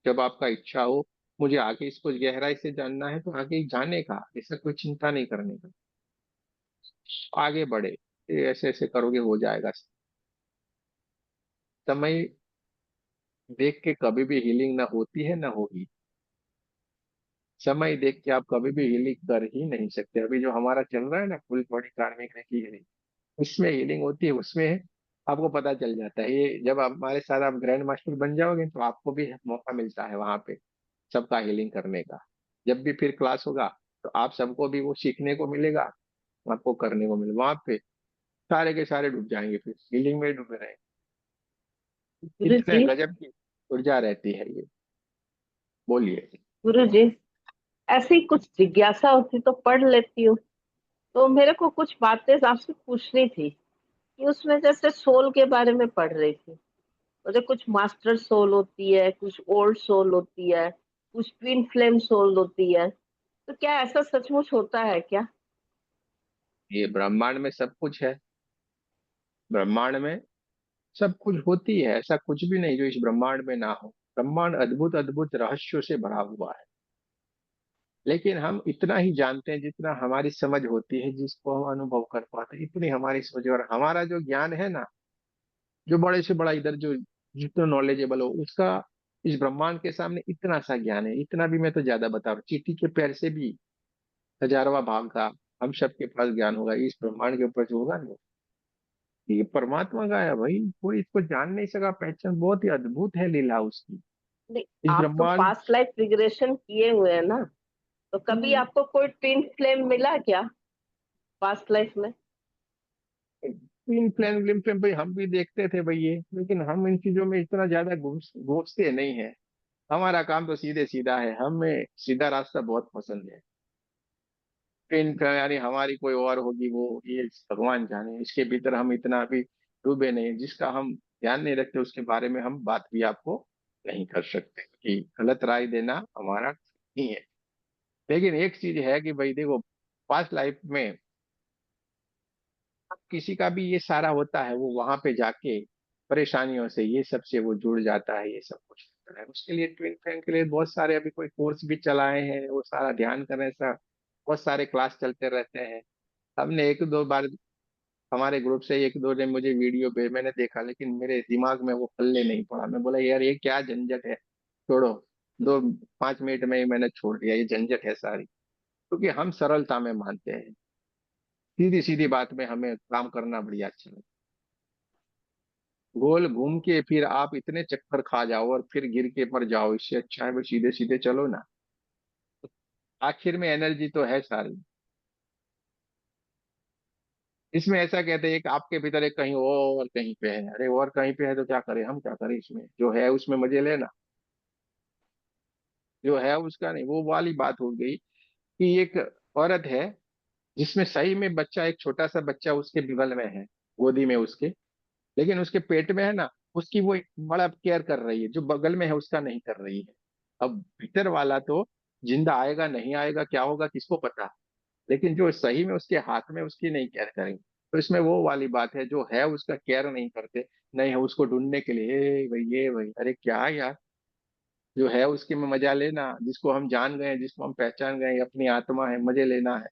जब आपका इच्छा हो मुझे आगे इसको गहराई से जानना है तो आगे जाने का, ऐसा कोई चिंता नहीं करने का, आगे बढ़े। ये ऐसे ऐसे करोगे हो जाएगा। समय देख के कभी भी हीलिंग ना होती है ना होगी। समय देख के आप कभी भी हीलिंग कर ही नहीं सकते। अभी जो हमारा चल रहा है ना फुल बॉडी कार्मिक की हीलिंग, उसमें हीलिंग होती है, उसमें आपको पता चल जाता है। ये जब आप हमारे साथ आप ग्रैंड मास्टर बन जाओगे तो आपको भी मौका मिलता है वहां पे सबका हीलिंग करने का। जब भी फिर क्लास होगा तो आप सबको भी वो सीखने को मिलेगा, आपको करने को मिलेगा। वहां पे सारे के सारे डूब जाएंगे, फिर हीलिंग में डूबे रहे। गुरु इतने जी। गजब की ऊर्जा रहती है ये। बोलिए। गुरु जी, ऐसी कुछ जिज्ञासा होती तो पढ़ लेती हूँ। तो मेरे को कुछ बातें आपसे पूछनी थी कि उसमें जैसे सोल के बारे में पढ़ रही थी। मुझे कुछ मास्टर सोल होती है, कुछ ओल्ड सोल होती है, कुछ ट्विन फ्लेम सोल होती है। तो क्या ऐसा सचमुच होता है क्या? ये ब्रह्मांड में सब कुछ है। ब्रह्मांड में सब कुछ होती है, ऐसा कुछ भी नहीं जो इस ब्रह्मांड में ना हो। ब्रह्मांड अद्भुत अद्भुत रहस्यों से भरा हुआ है। लेकिन हम इतना ही जानते हैं जितना हमारी समझ होती है, जिसको हम अनुभव कर पाते हैं, इतनी हमारी समझ। और हमारा जो ज्ञान है ना, जो बड़े से बड़ा इधर जो जितना नॉलेजेबल हो उसका, इस ब्रह्मांड के सामने इतना सा ज्ञान है। इतना भी मैं तो ज्यादा बता रहा हूँ, चींटी के पैर से भी हजारवा भाग का हम सबके पास ज्ञान होगा। इस ब्रह्मांड के ऊपर जो होगा ना, ये परमात्मा का है भाई। कोई इसको जान नहीं सका, पहचान। बहुत ही अद्भुत है लीला उसकी। नहीं, इस आप तो ब्रह्मांड पास्ट लाइफ रिग्रेशन किए हुए हैं ना, तो कभी आपको कोई ट्विन फ्लेम मिला क्या पास्ट लाइफ में? इन प्लान विलियम पे भाई हम भी देखते थे भाई ये, लेकिन हम इन चीजों में इतना ज्यादा घुसते नहीं है। हमारा काम तो सीधे सीधा है, हमें सीधा रास्ता बहुत पसंद है। इन यानी हमारी कोई और होगी वो, ये भगवान जाने। इसके भीतर हम इतना अभी डूबे नहीं, जिसका हम ध्यान नहीं रखते उसके बारे में हम बात भी आपको नहीं कर सकते, कि गलत राय देना हमारा नहीं है। लेकिन एक चीज है कि भाई देखो, पास्ट लाइफ में किसी का भी ये सारा होता है, वो वहां पे जाके परेशानियों से ये सब से वो जुड़ जाता है, ये सब कुछ होता है। उसके लिए ट्विन फ्लेम के लिए बहुत सारे अभी कोई कोर्स भी चलाए हैं, वो सारा ध्यान करें सर। बहुत सारे क्लास चलते रहते हैं। हमने एक दो बार, हमारे ग्रुप से एक दो ने मुझे वीडियो भेज, मैंने देखा, लेकिन मेरे दिमाग में वो पल्ले नहीं पड़ा। मैं बोला यार ये क्या झंझट है, छोड़ो। 2-5 मिनट में ही मैंने छोड़ दिया, ये झंझट है सारी। क्योंकि हम सरलता में मानते हैं, सीधी सीधी बात में हमें काम करना बढ़िया अच्छा लगता है। गोल घूम के फिर आप इतने चक्कर खा जाओ और फिर गिर के पड़ जाओ, इससे अच्छा है वो सीधे सीधे चलो ना। आखिर में एनर्जी तो है सारी। इसमें ऐसा कहते हैं कि आपके भीतर एक कहीं और कहीं पे है। अरे और कहीं पे है तो क्या करें, हम क्या करें, इसमें जो है उसमें मजे लेना, जो है उसका नहीं। वो वाली बात हो गई कि एक औरत है जिसमें सही में बच्चा, एक छोटा सा बच्चा उसके बगल में है, गोदी में उसके, लेकिन उसके पेट में है ना, उसकी वो बड़ा केयर कर रही है। जो बगल में है उसका नहीं कर रही है। अब भीतर वाला तो जिंदा आएगा नहीं आएगा, क्या होगा किसको पता। लेकिन जो सही में उसके हाथ में, उसकी नहीं केयर करेंगे। तो इसमें वो वाली बात है, जो है उसका केयर नहीं करते। नहीं है उसको ढूंढने के लिए, "ए भाई ये भाई, अरे क्या यार, जो है उसके में मजा लेना। जिसको हम जान गए, जिसको हम पहचान गए, अपनी आत्मा है, मजे लेना है।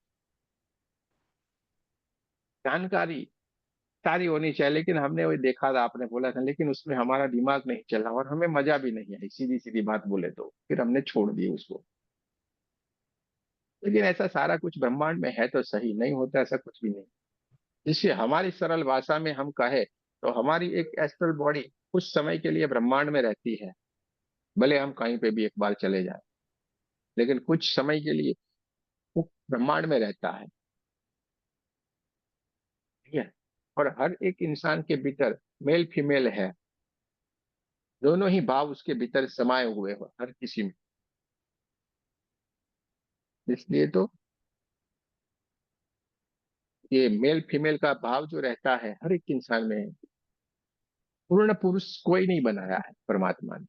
जानकारी सारी होनी चाहिए, लेकिन हमने वही देखा था, आपने बोला था, लेकिन उसमें हमारा दिमाग नहीं चला और हमें मजा भी नहीं आई, सीधी सीधी बात बोले तो फिर हमने छोड़ दी उसको। लेकिन ऐसा सारा कुछ ब्रह्मांड में है तो सही, नहीं होता ऐसा कुछ भी नहीं। जिससे हमारी सरल भाषा में हम कहे, तो हमारी एक एस्ट्रल बॉडी कुछ समय के लिए ब्रह्मांड में रहती है। भले हम कहीं पे भी एक बार चले जाए, लेकिन कुछ समय के लिए वो ब्रह्मांड में रहता है। ठीक है। और हर एक इंसान के भीतर मेल फीमेल है, दोनों ही भाव उसके भीतर समाये हुए हो हर किसी में। इसलिए तो ये मेल फीमेल का भाव जो रहता है हर एक इंसान में, पूर्ण पुरुष कोई नहीं बनाया है परमात्मा ने।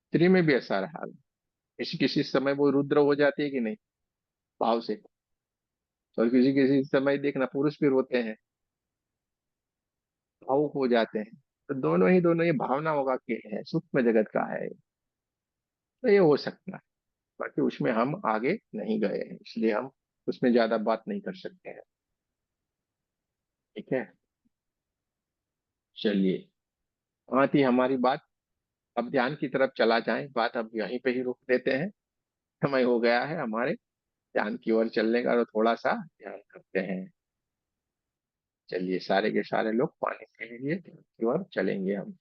स्त्री में भी ऐसा रहा है। किसी किसी समय वो रुद्र हो जाती है कि नहीं, भाव से। और किसी किसी समय देखना पुरुष भी रोते हैं, भावुक हो जाते हैं। तो दोनों ही भावनाओं का खेल है, सूक्ष्म जगत का है। तो ये हो सकता है। बाकी उसमें हम आगे नहीं गए हैं, इसलिए हम उसमें ज्यादा बात नहीं कर सकते हैं। ठीक है। चलिए, वहां थी हमारी बात। अब ध्यान की तरफ चला जाए, बात अब यहीं पे ही रोक देते हैं। समय हो गया है हमारे ध्यान की ओर चलने का, तो थोड़ा सा ध्यान करते हैं। चलिए, सारे के सारे लोग पानी पीने के लिए ध्यान की ओर चलेंगे हम।